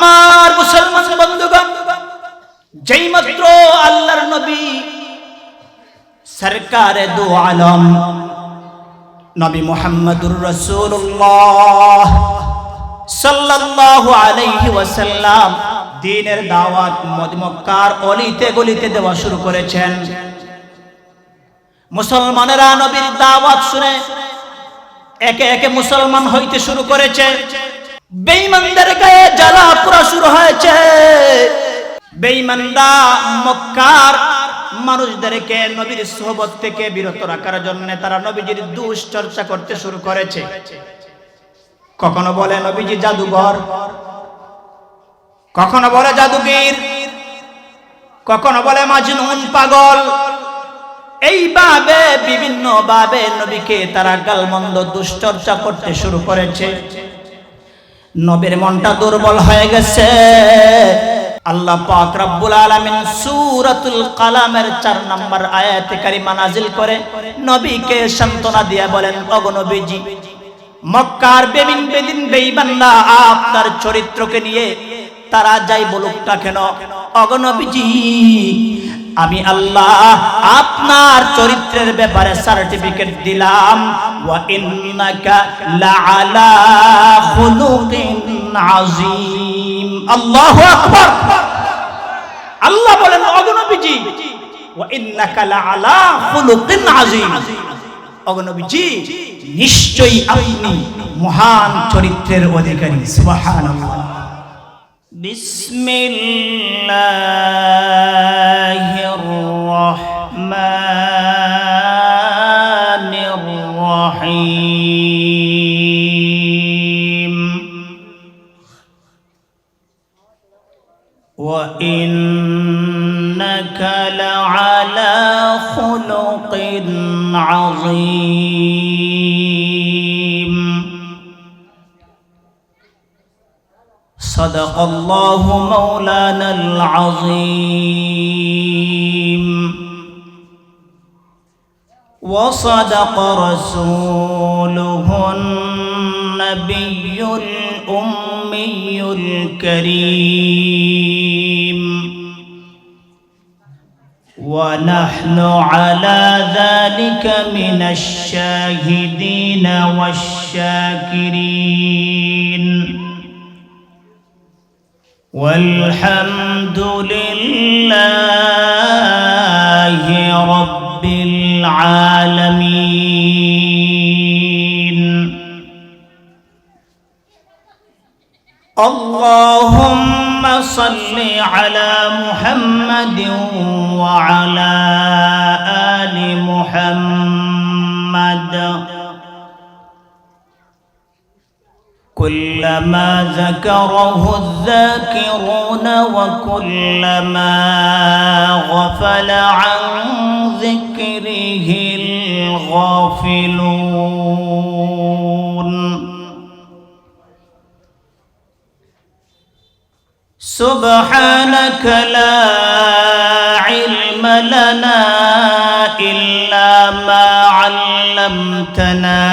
আমার মুসলমান বন্ধুগণ, যেই মাত্র আল্লাহর নবী সরকারে দু আলম নবী মুহাম্মদুর রাসূলুল্লাহ সাল্লাল্লাহু আলাইহি ওয়াসাল্লাম দ্বীনের দাওয়াত মক্কার অলিতে গলিতে দেওয়া শুরু করেছেন। মুসলমানেরা নবীর দাওয়াত শুনে একে একে মুসলমান হইতে শুরু করেছে। বেঈমানদের গায়ে জ্বালা পোড়া শুরু হয়েছে। বেঈমানরা মক্কার মানুষদেরকে নবীর সোহবত থেকে বিরত রাখার জন্য তারা নবীজির দুশ্চর্চা করতে শুরু করেছে। কখনো বলে নবীজি জাদুঘর, কখনো বলে জাদুগীর, কখনো বলে মাজনুন, পাগল। এইভাবে বিভিন্ন ভাবে নবীকে তারা গালমন্দ দুশ্চর্চা করতে শুরু করেছে। নবীর মনটা দুর্বল হয়ে গেছে। আল্লাহ পাক রব্বুল আলামিন সূরাতুল কালামের 4 নম্বর আয়াতে কারিমা নাজিল করে নবীকে সান্ত্বনা দিয়ে বলেন, ওগো নবীজি, মক্কার বেদিন বেঈমানরা আপনার চরিত্রকে নিয়ে তারা যাই বলুক না কেন, ওগো নবীজি, আমি আল্লাহ আপনার চরিত্রের ব্যাপারে সার্টিফিকেট দিলাম, ওয়া ইন্নাকা লাআলা খুলুকিন আযীম। আল্লাহু আকবার। আল্লাহ বলেন, ওগো নবীজি, ওয়া ইন্নাকা লাআলা খুলুকিন আযীম। ওগো নবীজি, নিশ্চয়ই আপনি মহান চরিত্রের অধিকারী। সুবহানাল্লাহ। বিসমিল্লাহির রহমানির রহিম। ওয়া ইন্নাকা লাআলা খুলুকিন আযীম। صدق الله مولانا العظيم وصدق رسوله النبي الأمي الكريم ونحن على ذلك من الشاهدين والشاكرين والحمد لله رب العالمين. اللهم صل على محمد وعلى آل محمد كلما ذكره الذاكرون وكلما غفل عن ذكره الغافلون. سبحانك لا علم لنا إلا ما علمتنا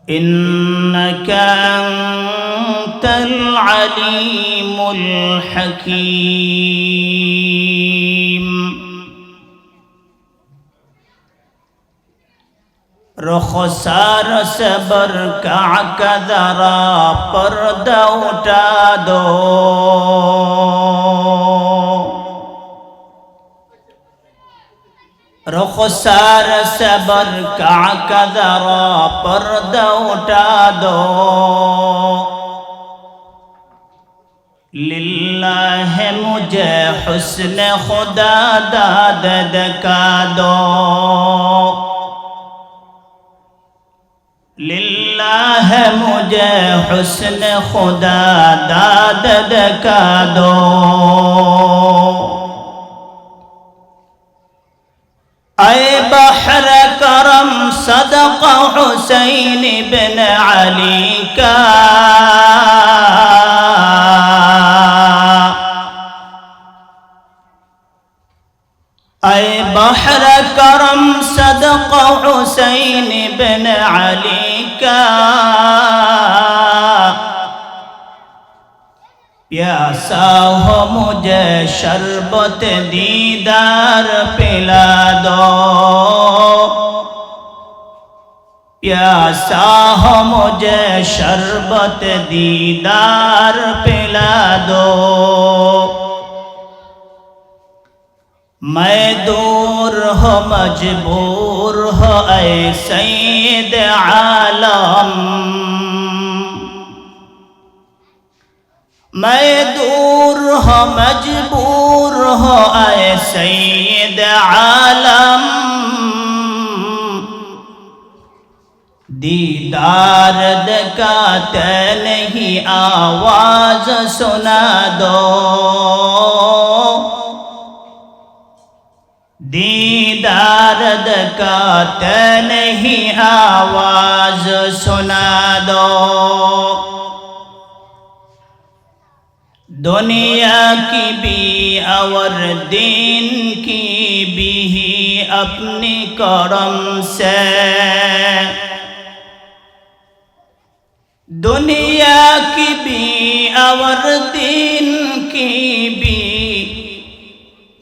إنك أنت العليم الحكيم. رخسار صبر کا ذرا پردہ اٹھا دو رخسار صبر کا ذرا پردہ اٹھا دو للہ مجھے حسن خدا داد دکھا دو للہ مجھے حسن خدا داد دکھا دو اے بحر کرم صدق حسین بن علی کا اے بحر کرم صدق حسین بن علی کا प्यासा हो मुझे शरबत दीदार पिला दो, प्यासा हो मुझे शरबत दीदार पिला दो। मैं दूर हो मजबूर हो ऐ सैयद आलम, मैं दूर हो मजबूर हो ऐ सैयद आलम, दीदार दिखाते नहीं आवाज सुना दो, दीदार दिखाते नहीं आवाज सुना दो। दुनिया की भी और दीन की भी अपनी करम से, दुनिया की भी और दीन की भी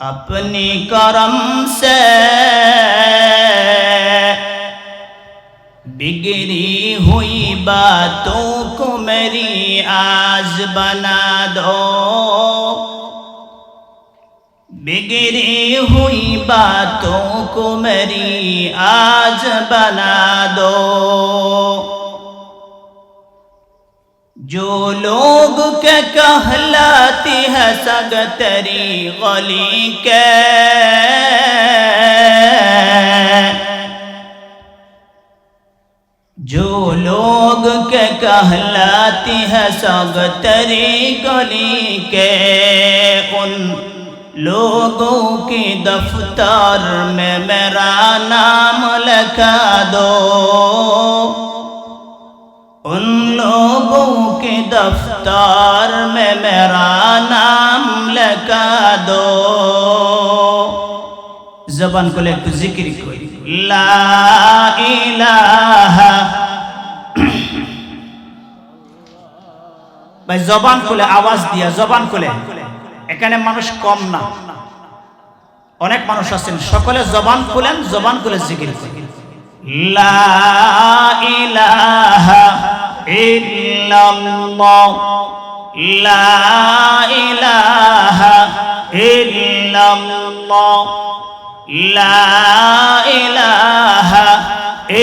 अपनी करम से, बिगड़ी हुई बातों को मेरी आज बना दो, बिगड़ी हुई बातों को मेरी आज बना दो। जो लोग के कहलाती है सग तेरी गली के, जो लोग के कहलाती है सग तेरी गली के, उन लोगों की दफ्तर में मेरा नाम लिखा दो, उन लोगों के दफ्तर में मेरा नाम लिखा दो। जबान को ले जिक्र कोई ला इलाहा, भाई जबान খুলে আওয়াজ দিয়া জবান খুলে, এখানে মানুষ কম না, অনেক মানুষ আছেন, সকলে জবান খুলেন, জবান খুলে জিকির করেন লা ইলাহা ইল্লাল্লাহ, লা ইলাহা ইল্লাল্লাহ, লা ইলাহা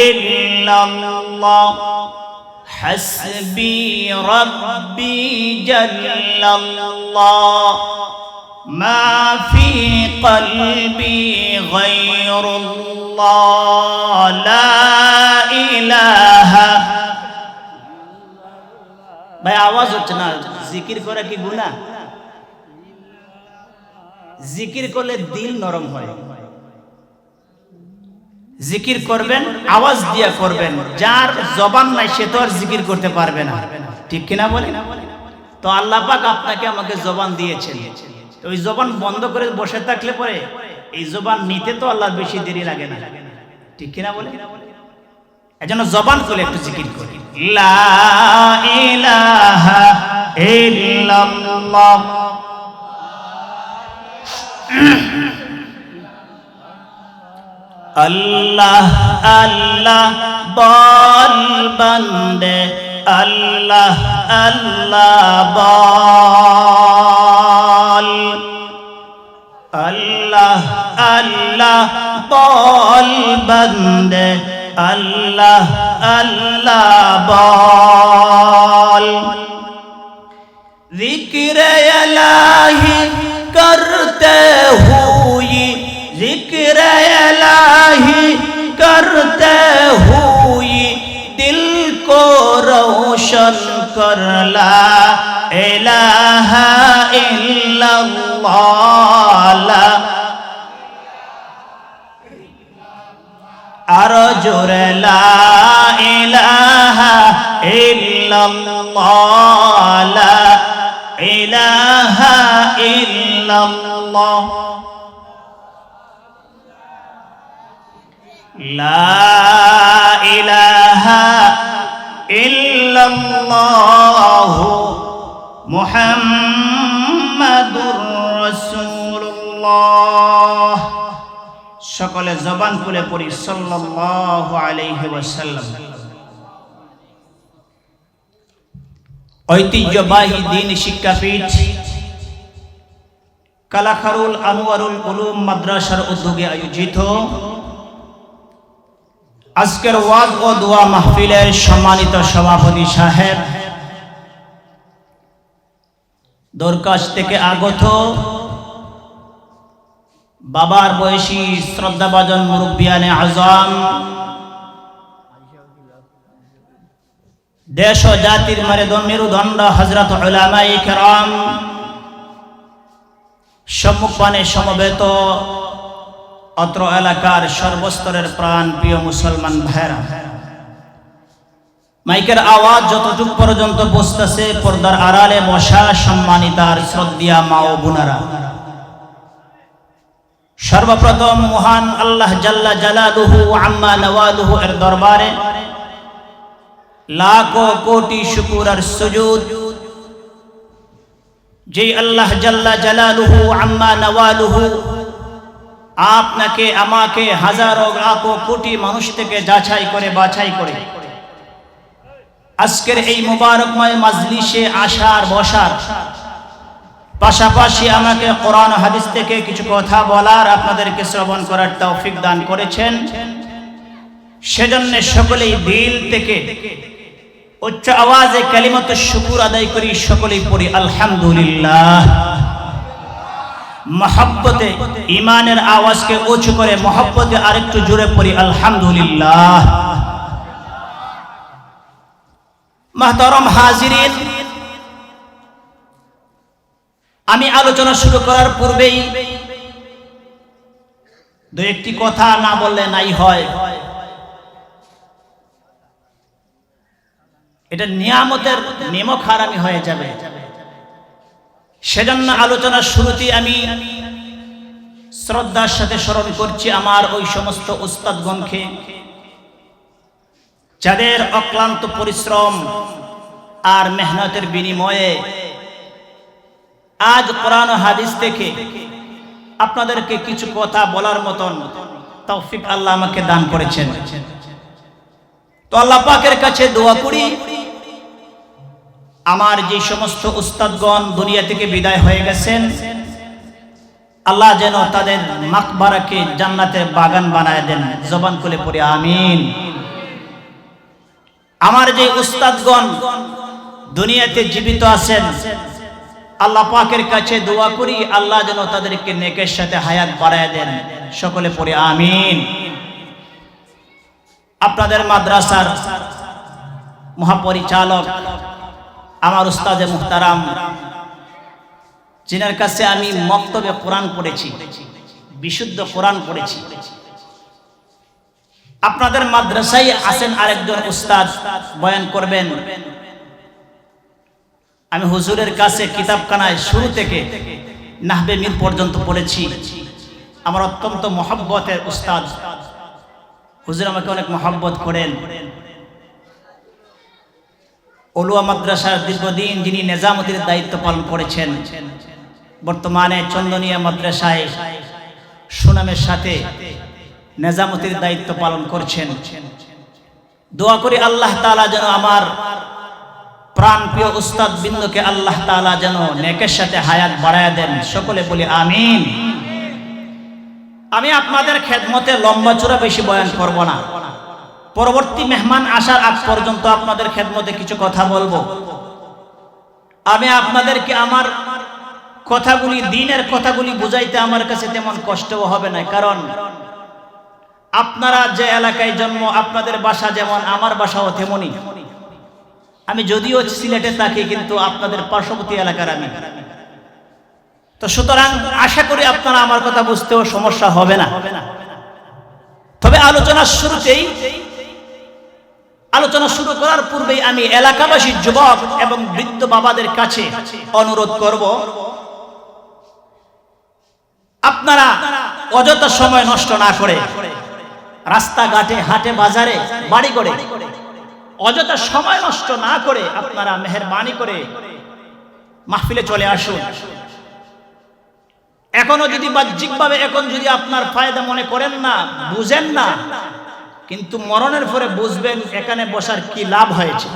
ইল্লাল্লাহ, حسبي ربي جل الله، ما في قلبي غير الله، لا إله। ভাই আওয়াজ হচ্ছে না, জিকির করা কি গুনাহ? জিকির করলে দিল নরম হয়। জিকির করবেন, আওয়াজ দিয়া করবেন। যার জবান নাই সে তো আর জিকির করতে পারবে না, ঠিক কিনা বলেন? তো আল্লাহ পাক আপনাকে আমাকে জবান দিয়েছেন, তো ওই জবান বন্ধ করে বসে থাকলে পরে এই জবান নিতে তো আল্লাহর বেশি দেরি লাগে না, ঠিক কিনা বলেন? এজন্য জবান খুলে একটু জিকির করি লা ইলাহা ইল্লাল্লাহ। अल्लाह अल्लाह बोल बंदे, अल्लाह अल्लाह बोल, अल्लाह अल्लाह बोल बंदे, अल्लाह अल्लाह बोल। जिक्र इलाही करते हुए, जिक्र इलाही करते हुए दिल को रोशन कर ला इलाहा इल्लल्लाह, अर्जुर ला इलाहा इल्लल्लाह, ला इलाहा इल्लल्लाह, ला इलाहा इल्लल्लाह मुहम्मद সকলে জবান খুলে পড়ি সাল্লাল্লাহু আলাইহি ওয়াসাল্লাম। ঐতিহ্যবাহী দ্বীন শিক্ষাপীঠ কালাখারুল আনোয়ারুল উলুম মাদ্রাসার উদ্যোগে আয়োজিত আজকের ওয়াজ ও দোয়া মাহফিলের সম্মানিত সভাপতি সাহেব, দরকাশ থেকে আগত বাবার বয়সী শ্রদ্ধাভাজন মুরব্বিয়ানে আজম, দেশ ও জাতির মেরুদণ্ড হযরত উলামায়ে কেরাম, সম্মুখপানে সমবেত অত্র এলাকার সর্বস্তরের প্রাণ প্রিয় মুসলমান ভাইরা, মাইকের আওয়াজ যতটুকু পর্যন্ত বসতেছে পর্দার আড়ালে বসা সম্মানিতার শ্রদ্ধেয়া মা ও বোনেরা, সর্বপ্রথম মহান আল্লাহ জাল্লা জালালুহু আম্মা নওয়ালুহু এর দরবারে লাখো কোটি শুকর আর সুজুদ, যে আল্লাহ জাল্লা জালালুহু আম্মা নওয়ালুহু আপনাকে আমাকে হাজারো লাখো কোটি মানুষ থেকে যাচাই করে বাছাই করে আজকের এই মুবারকময় মাজলিসে আসার বসার পাশাপাশি আমাকে কোরআন হাদিস থেকে কিছু কথা বলার, আপনাদেরকে শ্রবণ করার তৌফিক দান করেছেন। সেজন্য সকলেই দিল থেকে উচ্চ আওয়াজে কালিমাত শুকর আদায় করি, সকলেই পড়ি আলহামদুলিল্লাহ। মহব্বতে ঈমানের আওয়াজকে উঁচু করে মহব্বতে আরেকটু জোরে পড়ি আলহামদুলিল্লাহ। মুহতারাম হাজিরিন, আমি আলোচনা শুরু করার পূর্বেই দু একটি কথা না বললে নাই হয়। এটা নিয়ামতের নিমক হারামি হয়ে যাবে। সেজন্য আলোচনার শুরুতেই আমি শ্রদ্ধার সাথে স্মরণ করছি আমার ওই সমস্ত উস্তাদগণকে, যাদের অক্লান্ত পরিশ্রম আর মেহনতের বিনিময়ে আজ কোরআন ও হাদিস থেকে আপনাদেরকে কিছু কথা বলার মতন তৌফিক আল্লাহ আমাকে দান করেছেন। তো আল্লাহ পাকের কাছে দোয়া করি, আমার যে সমস্ত উস্তাদগণ দুনিয়া থেকে বিদায় হয়ে গেছেন, আল্লাহ যেন তাদের মাকবারাকে জান্নাতের বাগান বানায় দেন। জবান খুলে পড়ি আমিন। আমার যে উস্তাদগণ দুনিয়াতে জীবিত আছেন, আল্লাহ পাকের কাছে দোয়া করি আল্লাহ যেন তাদেরকে নেকের সাথে হায়াত বাড়ায় দেন। সকলে পড়ি আমিন। আপনাদের মাদ্রাসার মহাপরিচালক আমার উস্তাদে মুহতারাম, যিনার কাছে আমি মক্তবে কোরআন পড়েছি, বিশুদ্ধ কোরআন পড়েছি, আপনাদের মাদ্রাসায় আছেন আরেকজন উস্তাদ বয়ান করবেন। আমি হুজুরের কাছে কিতাবখানায় শুরু থেকে নাহবে মির পর্যন্ত পড়েছি। আমার অত্যন্ত মহব্বতের উস্তাদ, হুজুর আমাকে অনেক মহব্বত করেন। অলুয়া মাদ্রাসার দীর্ঘদিন যিনি নিজামতির দায়িত্ব পালন করেছেন, বর্তমানে চন্দনিয়া মাদ্রাসায় সুনামের সাথে নিজামতির দায়িত্ব পালন করছেন। দোয়া করি আল্লাহ তাআলা যেন আমার প্রাণ প্রিয় উস্তাদ বিন্দুকে আল্লাহ তাআলা যেন নেকের সাথে হায়াত বাড়ায় দেন। সকলে বলি আমিন। আমি আপনাদের খেদমতে লম্বা চূড়া বেশি বয়ান করব না। পরবর্তী মেহমান আসার আগ পর্যন্ত আপনাদের খেদমতে কিছু কথা বলবো। আমি আপনাদেরকে আমার কথাগুলি, দ্বীনের কথাগুলি বুঝাইতে আমার কাছে তেমন কষ্টও হবে না, কারণ আপনারা যে এলাকায় জন্ম, আপনাদের বাসা যেমন আমার বাসাও তেমনই। আমি যদিও সিলেটে থাকি, কিন্তু আপনাদের পার্শ্ববর্তী এলাকার আমি। তো সুতরাং আশা করি আপনারা আমার কথা বুঝতেও সমস্যা হবে না। তবে আলোচনা শুরু করার পূর্বেই আমি এলাকাবাসী যুবক এবং বৃদ্ধ বাবাদের কাছে অনুরোধ করব, আপনারা অযথা সময় নষ্ট না করে রাস্তাঘাটে, হাটে বাজারে, বাড়ি করে অযথা সময় নষ্ট না করে আপনারা মেহেরবানি করে মাহফিলে চলে আসুন। এখনো যদি বাহ্যিকভাবে এখন যদি আপনার ফায়দা মনে করেন না, বুঝেন না, কিন্তু মরণের পরে বুঝবেন এখানে বসার কি লাভ হয়েছে।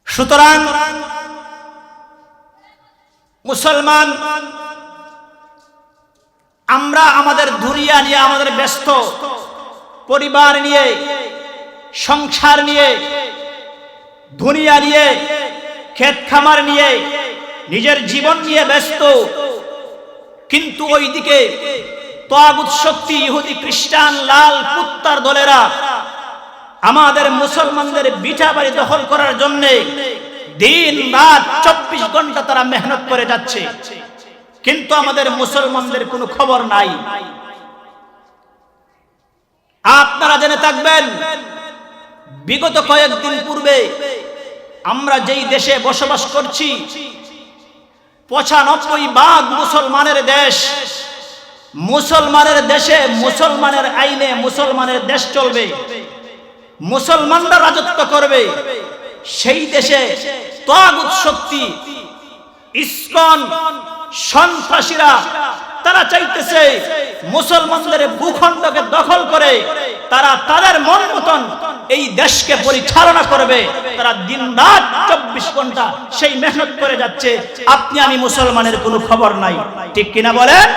সুতরাং মুসলমান আমরা আমাদের দুনিয়া নিয়ে, আমাদের ব্যস্ত পরিবার নিয়ে, সংসার নিয়ে, দুনিয়া নিয়ে, ক্ষেত খামার নিয়ে, নিজের জীবন নিয়ে ব্যস্ত, কিন্তু ওইদিকে তাগুত শক্তি, ইহুদি খ্রিস্টান, লাল কুত্তার দলেরা আমাদের মুসলমানদের বিটা বাড়ি দখল করার জন্য দিন রাত 24 ঘন্টা তারা মেহনত করে যাচ্ছে, কিন্তু আমাদের মুসলমানদের কোনো খবর নাই। আপনারা জেনে থাকবেন বিগত কয়েকদিন পূর্বে আমরা যেই দেশে বসবাস করছি 95% মুসলমানের দেশ, মুসলমানের দেশে মুসলমানের আইনে মুসলমানের দেশ চলবে, মুসলমানরা রাজত্ব করবে। সেই দেশে তাগুত শক্তি, ইসকন, সন্ত্রাসীরা তারা চাইতেছে মুসলমানদের ভূখণ্ডকে দখল করে তারা তাদের মন মতন এই দেশকে পরিচালনা করবে। তারা দিন রাত 24 ঘন্টা সেই মেহনত করে যাচ্ছে। আপনি আমি মুসলমানের কোনো খবর নাই, ঠিক কিনা বলেন?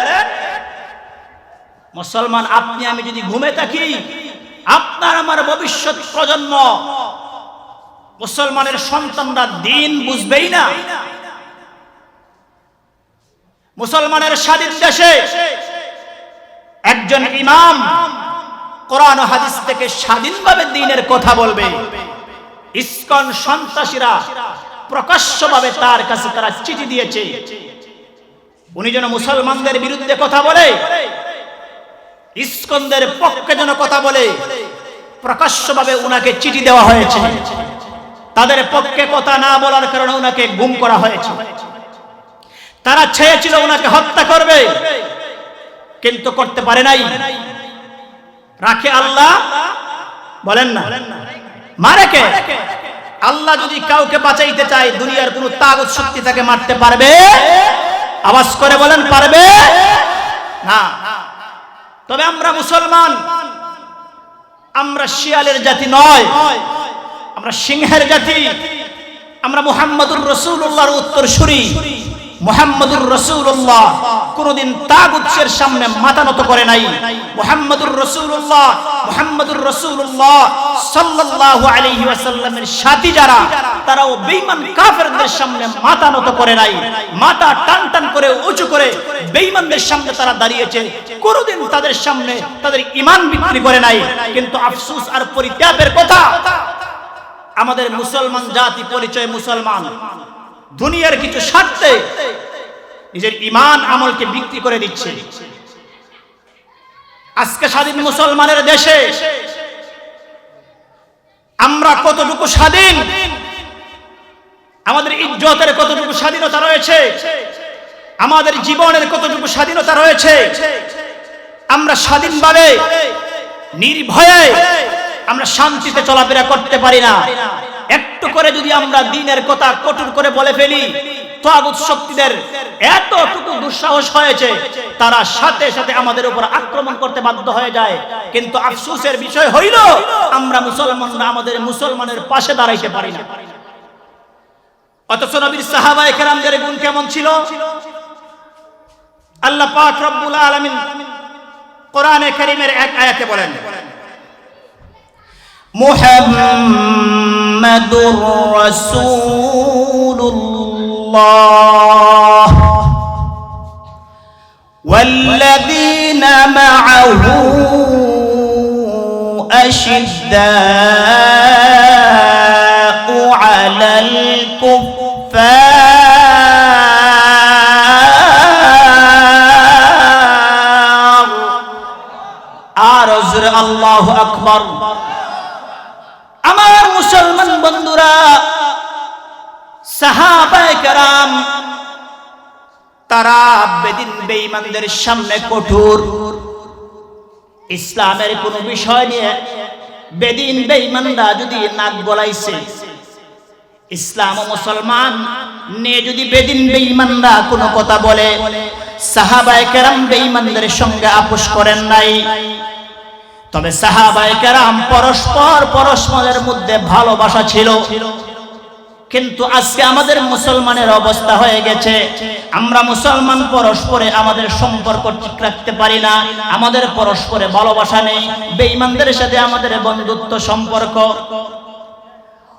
মুসলমান আপনি আমি যদি ঘুমে থাকি, আপনার আমার ভবিষ্যৎ প্রজন্ম, মুসলমানের সন্তানরা দিন বুঝবেই না। মুসলমানের স্বাধীন দেশে একজন ইমাম কোরআন ও হাদিস থেকে স্বাধীনভাবে দ্বীনের কথা বলবে, ইসকন সন্ত্রাসীরা প্রকাশ্যভাবে তার কাছে তারা চিঠি দিয়েছে উনি যেন মুসলমানদের বিরুদ্ধে কথা বলে, ইসকনদের পক্ষে যেন কথা বলে। প্রকাশ্যভাবে উনাকে চিঠি দেওয়া হয়েছে, তাদের পক্ষে কথা না বলার কারণে উনাকে গুম করা হয়েছে। তারা চেয়েছিল উনাকে হত্যা করবে, কিন্তু করতে পারে নাই। রাখে আল্লাহ? বলেন না, মারে কে? আল্লাহ যদি কাউকে বাঁচাইতে চায়, দুনিয়ার কোন তাগুত শক্তি তাকে মারতে পারবে? আওয়াজ করে বলেন, পারবে না। তবে আমরা মুসলমান, আমরা শিয়ালের জাতি নয়, আমরা সিংহের জাতি। আমরা মুহাম্মদুর রাসূলুল্লাহর উত্তরসূরি। মুহাম্মদুর রাসূলুল্লাহ কোনদিন তাগুতের সামনে মাথা নত করে নাই। মুহাম্মদুর রাসূলুল্লাহ সাল্লাল্লাহু আলাইহি ওয়াসাল্লামের সাথী যারা, তারাও বেঈমান কাফেরদের সামনে মাথা নত করে নাই। মাথা টান টান করে উঁচু করে বেঈমানদের সামনে তারা দাঁড়িয়েছে, কোনদিন তাদের সামনে তাদের ঈমান বিক্রি করে নাই। কিন্তু আফসোস আর পরিতাপের কথা, আমাদের মুসলমান জাতি পরিচয় মুসলমান, দুনিয়ার কিছু স্বার্থে নিজের ঈমান আমলকে বিক্রি করে দিচ্ছে। আজকে স্বাধীন মুসলমানের দেশে আমরা কতটুকু স্বাধীন, আমাদের ইজ্জতের কতটুকু স্বাধীনতা রয়েছে, আমাদের জীবনের কতটুকু স্বাধীনতা রয়েছে। আমরা স্বাধীনভাবে নির্ভয়ে আমরা শান্তিতে চলাফেরা করতে পারি না। একটু করে যদি আমরা দ্বীনের কথা কঠোর করে বলে ফেলি, তাগুত শক্তিদের এতটুকু দুঃসাহস হয়েছে, তারা সাথে সাথে আমাদের উপর আক্রমণ করতে বাধ্য হয়ে যায়। কিন্তু আফসোসের বিষয় হইল, আমরা মুসলমানরা আমাদের মুসলমানের পাশে দাঁড়াইতে পারি না। অথচ নবীর সাহাবায়ে কেরামদের গুণ কেমন ছিল? আল্লাহ পাক রব্বুল আলামিন কোরআনে কারীমের এক আয়াতে বলেন, মুহাম্মাদুর রাসূলুল্লাহ ওয়াল্লাযীনা মা'আহু আশিদ্দাউ আলাল কুফফার। আর জোরে আল্লাহু আকবার। আমার মুসলমান বন্ধুরা, সাহাবায়ে কেরাম তারা বেদিন বেঈমানদের সামনে কঠোর। ইসলামের কোন বিষয় নিয়ে বেদিন বেঈমানরা যদি নাক গলাইছে, ইসলাম ও মুসলমান নিয়ে যদি বেদিন বেঈমানরা কোনো কথা বলে, সাহাবায়ে কেরাম বেঈমানদের সঙ্গে আপোষ করেন নাই, তবে সাহাবায়ে কেরাম পরস্পরের মধ্যে ভালোবাসা ছিল। কিন্তু আজকে আমাদের মুসলমানের অবস্থা হয়ে গেছে, আমরা মুসলমান পরস্পরে আমাদের সম্পর্ক ঠিক রাখতে পারি না, আমাদের পরস্পরে ভালোবাসা নেই, বেঈমানদের সাথে আমাদের বন্ধুত্ব সম্পর্ক।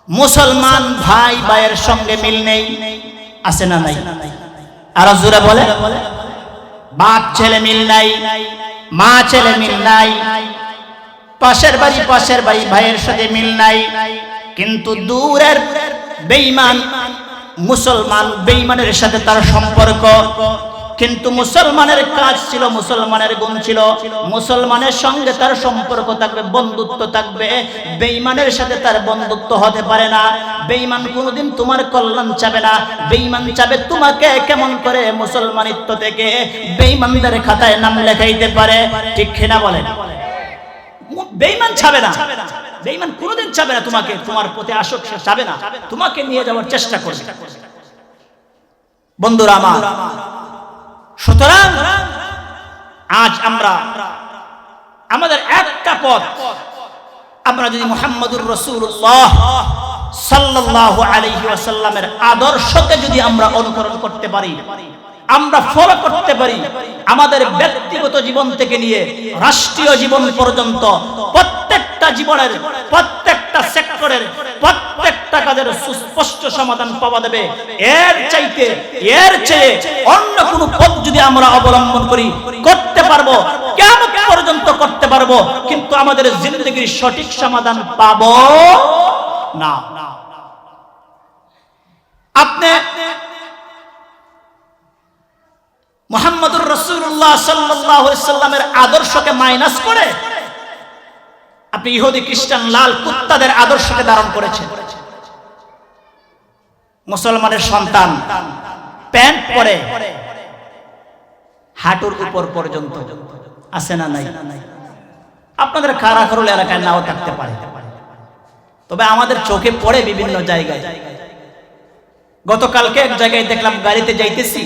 মুসলমান ভাই ভাইয়ের সঙ্গে মিল নেই, আছে না নাই? আরো জোরে বলে। বাপ ছেলে মিল নাই, মা ছেলে মিল নাই, পাশের বাড়ি ভাইয়ের সাথে মিল নাই। কিন্তু দূরের বেঈমান মুসলমান, বেঈমানের সাথে তার সম্পর্ক, কিন্তু মুসলমানের কাজ ছিল, মুসলমানের গুণ ছিল, মুসলমানের সঙ্গে তার সম্পর্ক থাকবে, বন্ধুত্ব থাকবে। বেঈমানের সাথে তার বন্ধুত্ব হতে পারে না। বেঈমান কোনোদিন তোমার কল্যাণ চাবে না, বেঈমান চাবে তোমাকে কেমন করে মুসলমানিত্ব থেকে বেঈমানদের খাতায় নাম লেখাইতে পারে। ঠিক কিনা বলেন? বেঈমান চাবে না, বেঈমান কোনোদিন চাবে না তোমাকে, তোমার প্রতি আসক্ত চাবে না, তোমাকে নিয়ে যাওয়ার চেষ্টা করবে। বন্ধুরা আমার, সুতরাং আজ আমরা আমাদের একটা পথ, আমরা যদি মুহাম্মদুর রাসূলুল্লাহ সাল্লাল্লাহু আলাইহি ওয়াসাল্লামের আদর্শকে যদি আমরা অনুসরণ করতে পারি, আমরা ফলো করতে পারি, আমাদের ব্যক্তিগত জীবন থেকে নিয়ে রাষ্ট্রীয় জীবন পর্যন্ত প্রত্যেকটা জীবনের প্রত্যেকটা সেক্টরের প্রত্যেকটা কাজের সুস্পষ্ট সমাধান পাওয়া যাবে। এর চেয়ে অন্য কোনো পথ যদি আমরা অবলম্বন করি, করতে পারবো, কিয়ামত পর্যন্ত করতে পারবো, কিন্তু আমাদের জিন্দেগির সঠিক সমাধান পাবো না। আপনি মুহাম্মদুর রাসূলুল্লাহ সাল্লাল্লাহু আলাইহি সাল্লামের আদর্শকে মাইনাস করে আপনি ইহুদি খ্রিস্টান লাল কুত্তাদের আদর্শকে ধারণ করেছেন। মুসলমানের সন্তান প্যান্ট পরে হাঁটুর উপর পর্যন্ত, আছে না নাই? আপনাদের কারাখরুল এলাকায় নাও থাকতে পারে, তবে আমাদের চোখে পড়ে বিভিন্ন জায়গায়। গতকালকে এক জায়গায় দেখলাম, গাড়িতে যাইতেছি,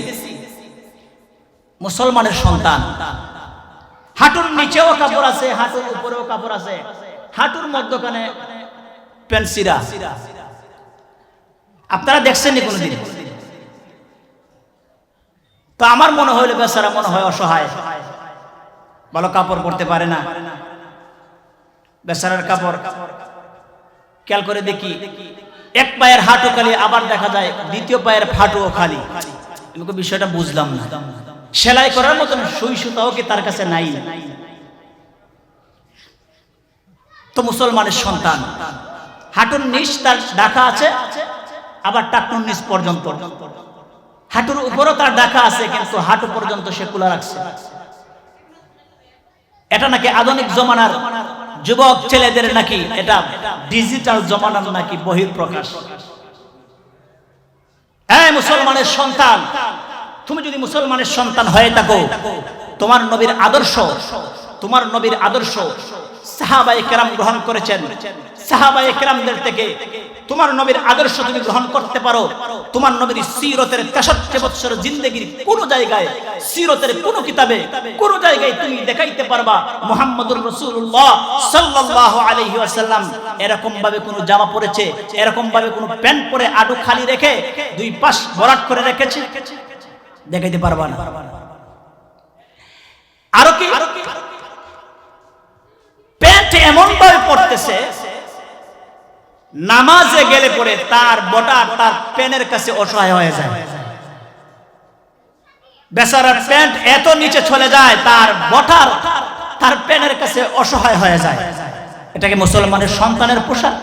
মুসলমানের সন্তান, হাঁটুর নিচেও কাপড় আছে, হাঁটুর উপরেও কাপড় আছে, হাঁটুর মধ্যখানে পেন্সিরা। আপনারা দেখছেন নি কোনদিন? তো আমার মনে হইল বেচারা মনে হয় অসহায়, ভালো কাপড় পরতে পারে না, বেচারার কাপড়। খেয়াল করে দেখি, এক পায়ের হাঁটু খালি, আবার দেখা যায় দ্বিতীয় পায়ের হাঁটুও খালি। আমি বিষয়টা বুঝলাম না, সেলাই করার মতন সুই সুতাও কি তার কাছে নাই? তো মুসলমানের সন্তান, হাঁটুর নিচ তার ঢাকা আছে, আবার টাকনুর নিচ পর্যন্ত, হাঁটুর উপরও তার ঢাকা আছে, কিন্তু হাঁটু পর্যন্ত সে খোলা রাখছে। এটা নাকি আধুনিক জমানার যুবক ছেলেদের, নাকি এটা ডিজিটাল জমানার নাকি বহিঃপ্রকাশ। হ্যাঁ, মুসলমানের সন্তান, তুমি যদি মুসলমানের সন্তান হয়ে থাকো, তোমার নবীর আদর্শ সাহাবায়ে কেরাম গ্রহণ করেছেন। সাহাবায়ে কেরামদের থেকে তোমার নবীর আদর্শ তুমি গ্রহণ করতে পারো, তোমার নবীর সিরতের 63 বছর জিন্দেগির কোন জায়গায়, সিরতের কোন কিতাবে, কোন জায়গায় তুমি দেখাইতে পারবা মুহাম্মদুর রাসূলুল্লাহ সাল্লাল্লাহু আলাইহি ওয়াসাল্লাম এরকম ভাবে কোন জামা পরেছে, এরকম ভাবে কোন প্যান্ট পরে আডু খালি রেখে দুই পাশ ভরাট করে রেখেছে? দেখাইতে পারবা না। আরো কি, প্যান্ট এমন ভাবে পড়তেছে, নামাজে গেলে পরে তার বটার তার প্যানের কাছে অসহায় হয়ে যায়। বেচারার প্যান্ট এত নিচে চলে যায়, তার বটার তার প্যানের কাছে অসহায় হয়ে যায়। এটা কি মুসলমানের সন্তানের পোশাক?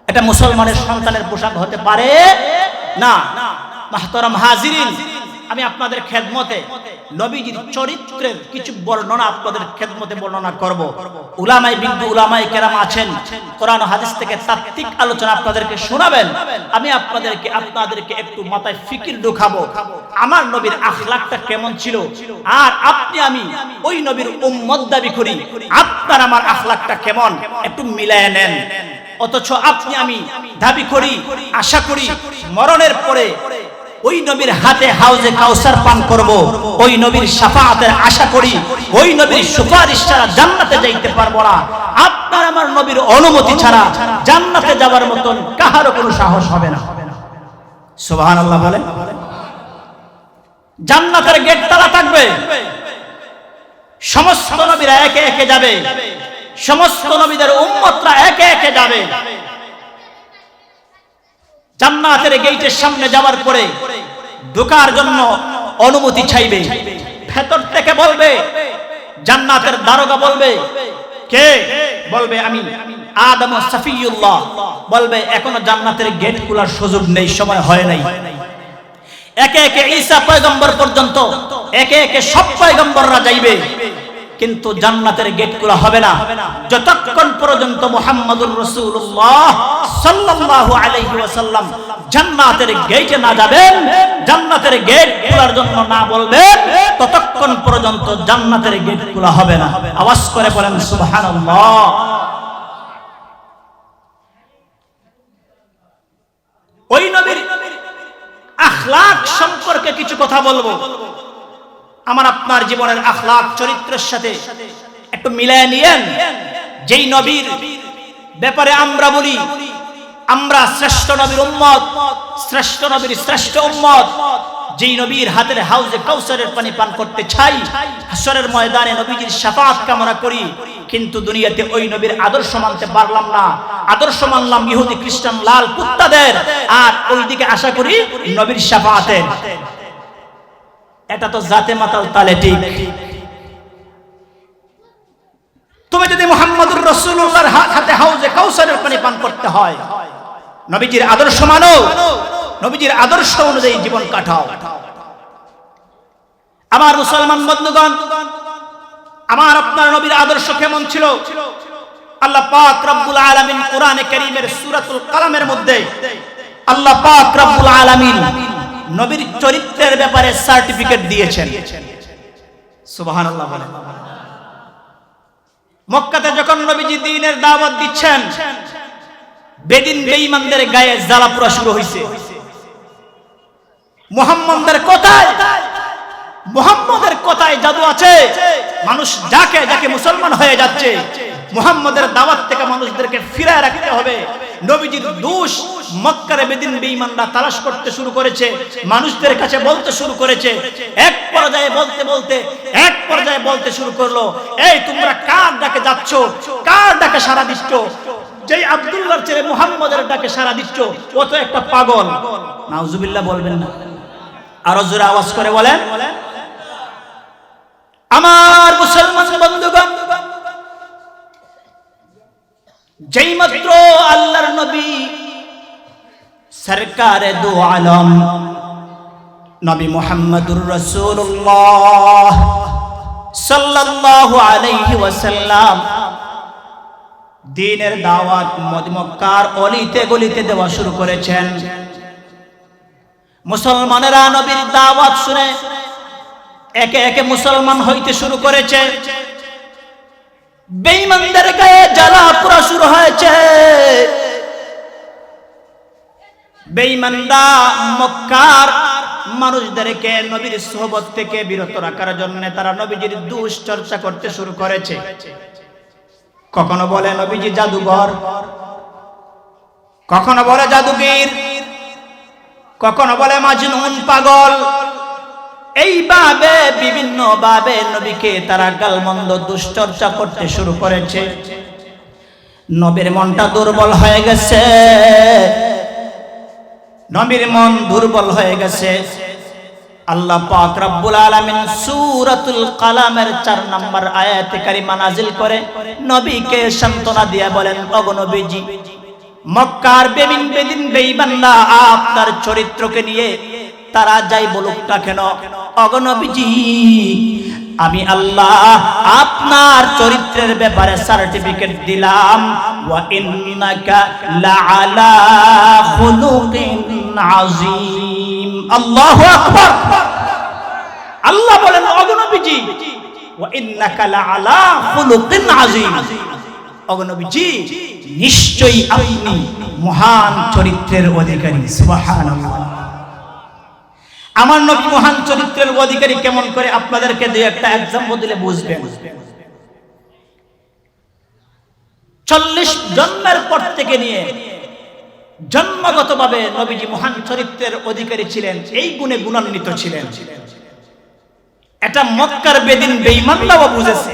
এটা মুসলমানের সন্তানের পোশাক হতে পারে না। মাহতারাম হাজিরিন, আমি আপনাদের খেদমতে নবীজির চরিত্রের কিছু বর্ণনা আপনাদের খেদমতে বর্ণনা করব। উলামায়ে বিন্দু উলামায়ে কেরাম আছেন, কোরআন ও হাদিস থেকে তাত্ত্বিক আলোচনা আপনাদেরকে শোনাবেন। আমি আপনাদেরকে একটু মাথায় ফিকির ঢুকাবো, আমার নবীর আখলাকটা কেমন ছিল, আর আমি ওই নবীর উম্মত দাবি করি, আপনার আমার আখলাকটা কেমন, একটু মিলায় নেন। অথচ আপনি আমি দাবি করি, আশা করি মরণের পরে ওই নবীর হাতে হাউজে কাউসার পান করব, ওই নবীর শাফাআতের আশা করি, ওই নবীর সুপারিশ ছাড়া জান্নাতে যাইতে পারবো না। আপনার আমার নবীর অনুমতি ছাড়া জান্নাতে যাওয়ার মতন কাহারও কোনো সাহস হবে না। সুবহানাল্লাহ বলেন। জান্নাতের গেট তালা থাকবে, সমস্ত নবীরা একে একে যাবে, সমস্ত নবীদের উম্মতরা একে একে যাবে। জান্নাতের গেটের সামনে যাওয়ার পরে ঢোকার জন্য অনুমতি চাইবে, ভেতর থেকে বলবে, জান্নাতের দারোগা বলবে, কে? বলবে আমি আদম ও সফিউল্লাহ। বলবে এখনো জান্নাতের গেট খোলার সুযোগ নেই, সময় হয় নাই। একে একে ঈসা পয়গম্বর পর্যন্ত একে একে সব পয়গম্বররা যাইবে, কিন্তু জান্নাতের গেট খোলা হবে না যতক্ষণ পর্যন্ত মুহাম্মদুর রাসূলুল্লাহ সাল্লাল্লাহু আলাইহি ওয়াসাল্লাম জান্নাতের গেটে না যাবেন, জান্নাতের গেট খোলার জন্য না বলবেন, ততক্ষণ পর্যন্ত জান্নাতের গেট খোলা হবে না। আওয়াজ করে বলেন সুবহানাল্লাহ। ওই নবীর আখলাক সম্পর্কে কিছু কথা বলবো। আমার আপনার জীবনের আখলাক চরিত্রের সাথে একটু মিলায় নিয়েন। যেই নবীর ব্যাপারে আমরা বলি আমরা শ্রেষ্ঠ নবীর উম্মত, শ্রেষ্ঠ নবীর শ্রেষ্ঠ উম্মত, যেই নবীর হাতের হাউজে কাউসারের পানি পান করতে চাই, হাসরের ময়দানে নবীজির শাফাআত কামনা করি, কিন্তু দুনিয়াতে ওই নবীর আদর্শ মানতে পারলাম না। আদর্শ মানলাম ইহুদি খ্রিস্টান লাল কুত্তাদের, আর ওইদিকে আশা করি নবীর শাফাআতের। এটা তো জাতে মাতাল তালে ঠিক। তুমি যদি মুহাম্মদুর রাসূলুল্লাহর হাতে হাউজে কাউসারের পানি পান করতে হয়, নবীজির আদর্শ মানো, নবীজির আদর্শ অনুযায়ী জীবন কাটাও। আমার মুসলমান বন্ধুগণ, আমার আপনার নবীর আদর্শ কেমন ছিল? আল্লাহ পাক রব্বুল আলামিন কোরআনে কারীমের সূরাতুল কালামের মধ্যে আল্লাহ পাক রব্বুল আলামিন নবীর চরিত্রের ব্যাপারে সার্টিফিকেট দিয়েছেন। সুবহানাল্লাহ বলেন। মক্কাতে যখন নবীজি দ্বীনের দাওয়াত দিচ্ছেন, বেদিন বেঈমানদের গায়ে জ্বালা পোড়া শুরু হয়েছে। মুহাম্মদের কথায় জাদু আছে। মানুষ যাকে যাকে মুসলমান হয়ে যাচ্ছে, মুহাম্মদের দাওয়াত থেকে মানুষদেরকে ফিরায় রাখতে হবে। নবীজির দোষ মক্কার বেদিন বেঈমানরা তালাশ করতে শুরু করেছে, মানুষদের কাছে বলতে শুরু করেছে। এক পর্যায়ে বলতে শুরু করলো, এই তোমরা কার ডাকে যাচ্ছ, কার ডাকে সাড়া দিচ্ছ? যেই আব্দুল্লাহর ছেলে মুহাম্মদের ডাকে সাড়া দিচ্ছ, ও তো একটা পাগল। নাউজুবিল্লাহ বলবেন না? আরো জোরে আওয়াজ করে বলেন। আমার মুসলমান বন্ধুগণ, যেই মাত্র আল্লাহর নবী সরকারে দু আলম নবী মুহাম্মদুর রাসূলুল্লাহ সাল্লাল্লাহু আলাইহি ওয়াসাল্লাম দ্বীনের দাওয়াত মক্কার অলিতে গলিতে দেওয়া শুরু করেছেন, মুসলমানেরা নবীর দাওয়াত শুনে একে একে মুসলমান হইতে শুরু করেছে। বেঈমানদের গায়ে জ্বালা পোড়া শুরু হয়েছে। বেঈমানরা মক্কার মানুষদেরকে নবীর সোহবত থেকে বিরত রাখার জন্য তারা নবীজির দোষ চর্চা করতে শুরু করেছে। কখনো বলে নবীজি জাদুঘর, কখনো বলে জাদুগীর, কখনো বলে মাজনুন পাগল। এইভাবে বিভিন্ন ভাবে নবীকে তারা গালমন্দ দুশ্চর্চা করতে শুরু করেছে। নবীর মনটা দুর্বল হয়ে গেছে, নবীর মন দুর্বল হয়ে গেছে। আল্লাহ পাক রব্বুল আলামিন সূরাতুল কালামের 4 নম্বর আয়াতে কারিমা নাজিল করে নবীকে সান্ত্বনা দিয়ে বলেন, ওগো নবীজি, মক্কার বেদিন বেঈমানরা আপনার চরিত্রকে নিয়ে তারা যাই বলুক না কেন, ওগো নবীজি, আমি আল্লাহ আপনার চরিত্রের ব্যাপারে সার্টিফিকেট দিলাম, ওয়া ইন্নাকা লাআলা খুলুকিন আযীম। আল্লাহু আকবার। আল্লাহ বলেন, ওগো নবীজি, ওয়া ইন্নাকা লাআলা খুলুকিন আযীম। ওগো নবীজি, নিশ্চয়ই আপনি মহান চরিত্রের অধিকারী। সুবহানাল্লাহ। আমার নবী মহান চরিত্রের অধিকারী কেমন করে আপনাদেরকে দুই একটা एग्जांपल দিলে বুঝবেন। 40 জন্মের পর থেকে নিয়ে জন্মগতভাবে নবীজি মহান চরিত্রের অধিকারী ছিলেন, এই গুণে গুণান্বিত ছিলেন। এটা মক্কার বেদিন বেঈমানরাও বুঝেছে।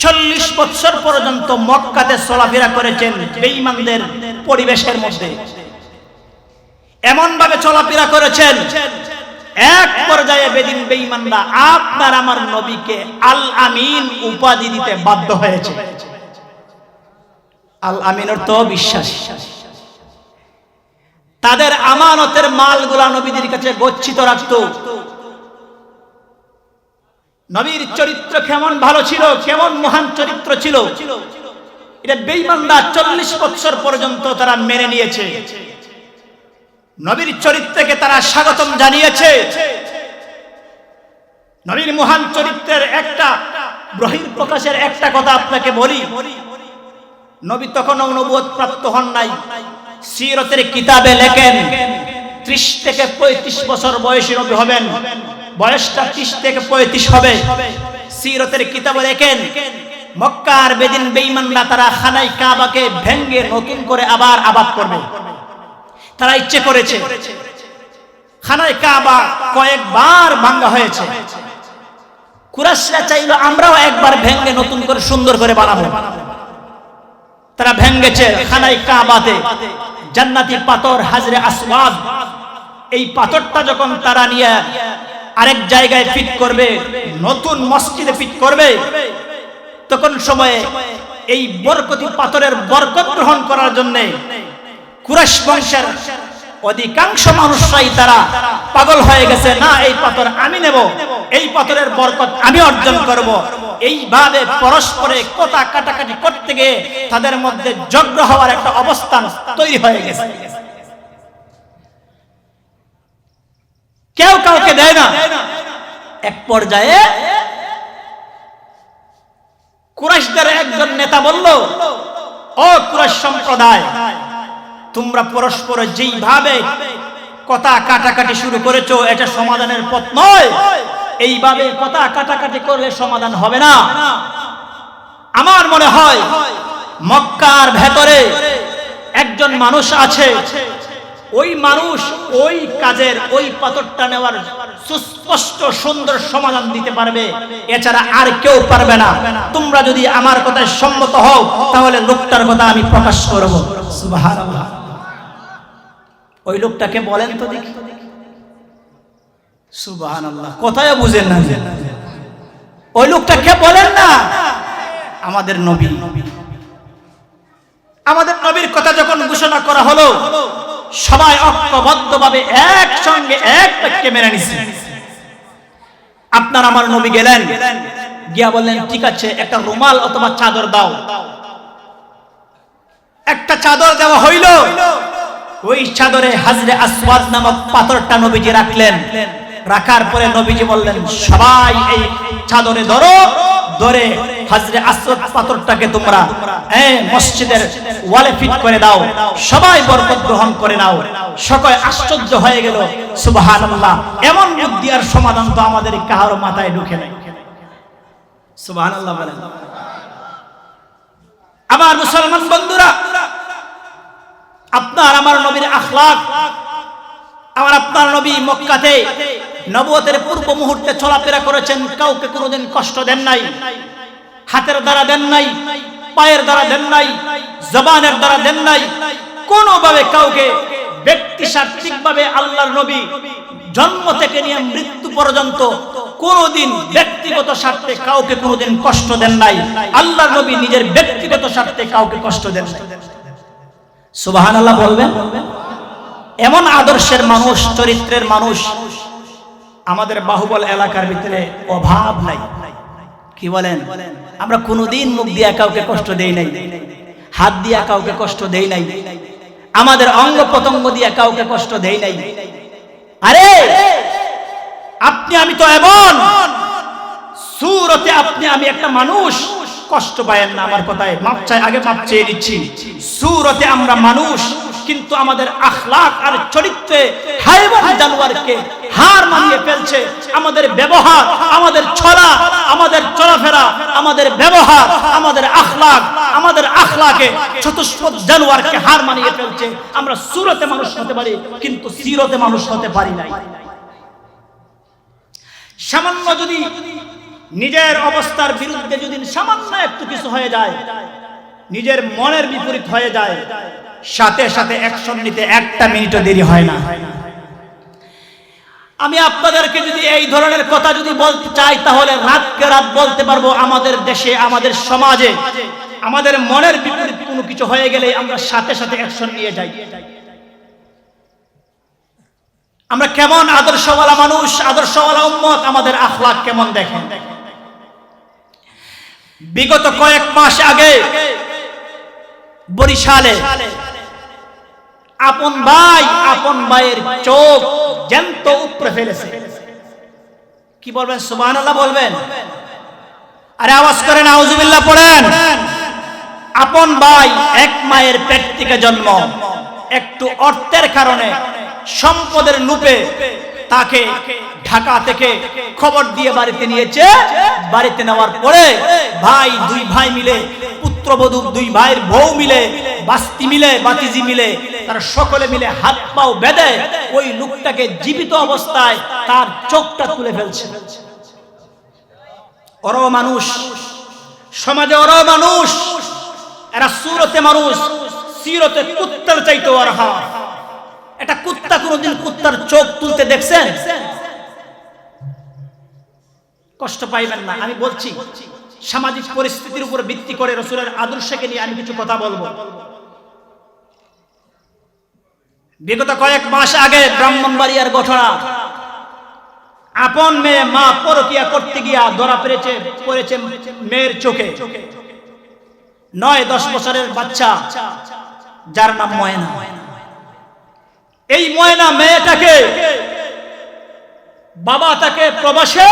40 বছর পর্যন্ত মক্কাতে চলাফেরা করেছেন বেঈমানদের পরিবেশের মধ্যে, এমন ভাবে চলাফেরা করেছেন এক পর্যায়ে বেদিন বেঈমানরা আপনার আমার নবীকে আল আমিন উপাধি দিতে বাধ্য হয়েছে। আল আমিন অর্থ বিশ্বাস। তাদের আমানতের মালগুলা নবীদের কাছে গচ্ছিত রাখত। নবীর চরিত্র কেমন ভালো ছিল, কেমন মহান চরিত্র ছিল, এটা বেঈমানরা 40 বছর পর্যন্ত তারা মেনে নিয়েছে। নবীর চরিত্রকে তারা স্বাগতম জানিয়েছে। নবীর মহান চরিত্রের একটা বহিঃপ্রকাশের একটা কথা আপনাকে বলি। নবী তখনও নবুয়ত প্রাপ্ত হন নাই। সিরতের কিতাবে লেখেন 30 থেকে 35 বছর বয়সী নবী হবেন, বয়সটা 30 থেকে 35 হবে। সিরতের কিতাবে লেখেন মক্কার বেদিন বেঈমানরা তারা খানায় কাবাকে ভেঙে নতুন করে আবার আবাদ করবে। তারা ইচ্ছে করেছে। খানায় কাবা কয়েকবার ভাঙা হয়েছে। কুরাইশরা চাইলো আমরাও একবার ভেঙে নতুন করে সুন্দর করে বানাবো। তারা ভেঙেছে খানায় কাবাতে জান্নাতি পাথর হাজরে আসওয়াদ। এই পাথরটা যখন তারা নিয়ে আরেক জায়গায় ফিট করবে, নতুন মসজিদে ফিট করবে, তখন সময়ে এই বরকতি পাথরের বরকত গ্রহণ করার জন্য কুরাইশ বংশের অধিকাংশ মানুষরাই তারা পাগল হয়ে গেছে। না, এই পাথর আমি নেব, এই পাথরের বরকত আমি অর্জন করব। এইভাবে পরস্পরে কথা কাটাকাটি করতে গিয়ে তাদের মধ্যে ঝগড়া হওয়ার একটা অবস্থান তৈরি হয়ে গেছে। কেউ কাউকে দেয় না। এক পর্যায়ে কুরাইশদের একজন নেতা বলল, ও কুরাইশ সম্প্রদায়, তোমরা পরস্পর যেইভাবে কথা কাটাকাটি শুরু করেছো এটা সমাধানের পথ নয়। এইভাবে কথা কাটাকাটি করলে সমাধান হবে না। আমার মনে হয় মক্কার ভেতরে একজন মানুষ আছে, ওই মানুষ ওই কাজের ওই পাথরটা নেওয়ার সুস্পষ্ট সুন্দর সমাধান দিতে পারবে, এছাড়া আর কেউ পারবে না। তোমরা যদি আমার কথায় সম্মত হও তাহলে লোকটার কথা আমি প্রকাশ করব। সুবহানাল্লাহ। ওই লোকটাকে বলেন তো দেখি। সুবহানাল্লাহ। কথায় বুঝেন না। ওই লোকটাকে বলেন না। আমাদের নবী। আমাদের নবীর কথা যখন ঘোষণা করা হলো, সবাই ঐক্যবদ্ধভাবে একসঙ্গে এক বাক্যে মেনে নিছে। আপনার আমার নবী গেলেন, গিয়া বললেন ঠিক আছে, একটা রুমাল অথবা চাদর দাও। একটা চাদর দেওয়া হইল। ওই চাদরে হাজরে আসওয়াদ নামক পাথরটা নবীজি রাখলেন। রাখার পরে নবীজি বললেন সবাই এই চাদরে ধরো, ধরে হাজরে আসওয়াদ পাথরটাকে তোমরা মসজিদের ওয়ালে ফিট করে দাও, সবাই বরকত গ্রহণ করে নাও। সকলে আশ্চর্য হয়ে গেল। সুবহানাল্লাহ। এমন বুদ্ধি আর সমাধান তো আমাদের কারো মাথায় ঢুকে নাই। সুবহানাল্লাহ বলেন। আমার মুসলমান বন্ধুরা, আপনার আমার নবীর আখলাক, আমার আপনার নবী মক্কাতে নবুয়তের পূর্ব মুহূর্তে চলাফেরা করেছেন, কাউকে কোনোদিন কষ্ট দেন নাই। হাতের দ্বারা দেন নাই, পায়ের দ্বারা দেন নাই, জবানের দ্বারা দেন নাই, কোনোভাবে কাউকে ব্যক্তি স্বার্থিকভাবে আল্লাহর নবী জন্ম থেকে নিয়ে মৃত্যু পর্যন্ত কোনোদিন ব্যক্তিগত স্বার্থে কাউকে কোনোদিন কষ্ট দেন নাই। আল্লাহর নবী নিজের ব্যক্তিগত স্বার্থে কাউকে কষ্ট দেন নাই। সুবহানাল্লাহ বলবেন। এমন আদর্শের মানুষ, চরিত্রের মানুষ আমাদের বাহুবল এলাকার ভিতরে অভাব নাই। কি বলেন? আমরা কোনোদিন মুখ দিয়া কাউকে কষ্ট দেই নাই, হাত দিয়া কাউকে কষ্ট দেই নাই, আমাদের অঙ্গ প্রত্যঙ্গ দিয়া কাউকে কষ্ট দেই নাই। আরে আপনি আমি তো এমন সুরতে আপনি আমি একটা মানুষ, কষ্ট পায়েন না আমার কথায়, মাপ চাই, আগে মাপ চেয়ে নিচ্ছি। সূরতে আমরা মানুষ, কিন্তু আমাদের আখলাক আর চরিত্রে হায়ওয়ান জানোয়ারকে হার মানিয়ে ফেলছে। আমাদের ব্যবহার, আমাদের চলা, আমাদের চলাফেরা, আমাদের ব্যবহার, আমাদের আখলাকে চতুষ্পদ জানোয়ারকে হার মানিয়ে ফেলছে। আমরা সূরতে মানুষ হতে পারি, কিন্তু সিরতে মানুষ হতে পারি নাই। সামান্য যদি নিজের অবস্থার বিরুদ্ধে যদি সামান্য একটু কিছু হয়ে যায়, নিজের মনের বিপরীত হয়ে যায়, সাথে সাথে অ্যাকশন নিতে একটা মিনিটও দেরি হয় না। আমি আপনাদেরকে যদি এই ধরনের কথা যদি বলতে চাই, তাহলে রাতকে রাত বলতে পারবো। আমাদের দেশে, আমাদের সমাজে, আমাদের মনের বিপরীত কোনো কিছু হয়ে গেলে আমরা সাথে সাথে অ্যাকশন নিয়ে যাই। আমরা কেমন আদর্শওয়ালা মানুষ, আদর্শওয়ালা উম্মত, আমাদের আখলাক কেমন দেখেন। বিগত কয়েক মাস আগে বরিশালে আপন ভাইয়ের চোখ জ্যান্ত উপড়ে ফেলেছে। কি বলবেন? সুবহানাল্লাহ বলবেন? আরে আওয়াজ করেন, আউযুবিল্লাহ পড়েন। আপন ভাই, এক মায়ের পেট থেকে জন্ম, একটু অর্থের কারণে, সম্পদের লোভে তাকে ঢাকা থেকে খবর দিয়ে বাড়িতে নিয়েছে। বাড়িতে নেওয়ার পরে দুই ভাই মিলে, পুত্রবধূ দুই ভাইয়ের বউ মিলে, বাস্তি মিলে, বাতিজি মিলে, তারা সকলে মিলে হাত পাও বেঁধে ওই লোকটাকে জীবিত অবস্থায় তার চোখটা তুলে ফেলছে। ওরাও মানুষ, সমাজে ওরাও মানুষ, এরা সূরতে মানুষ, সিরতে কুত্তার চাইতে অরহা। এটা কুত্তা কোনদিন কুত্তার চোখ তুলতে দেখছেন? কষ্ট পাইবেন না। আমি বলছি, সামাজিক পরিস্থিতির উপর ভিত্তি করে রাসূলের আদর্শকে নিয়ে আমি কিছু কথা বলবো। বিগত কয়েক মাস আগে ব্রাহ্মণবাড়িয়ার ঘটনা। আপন মেয়ে মা পরকিয়া করতে গিয়া ধরা পড়েছে মেয়ের চোখে। 9-10 বছরের বাচ্চা, যার নাম ময়না। এই ময়না মেয়েটাকে, বাবা তাকে প্রবাসে,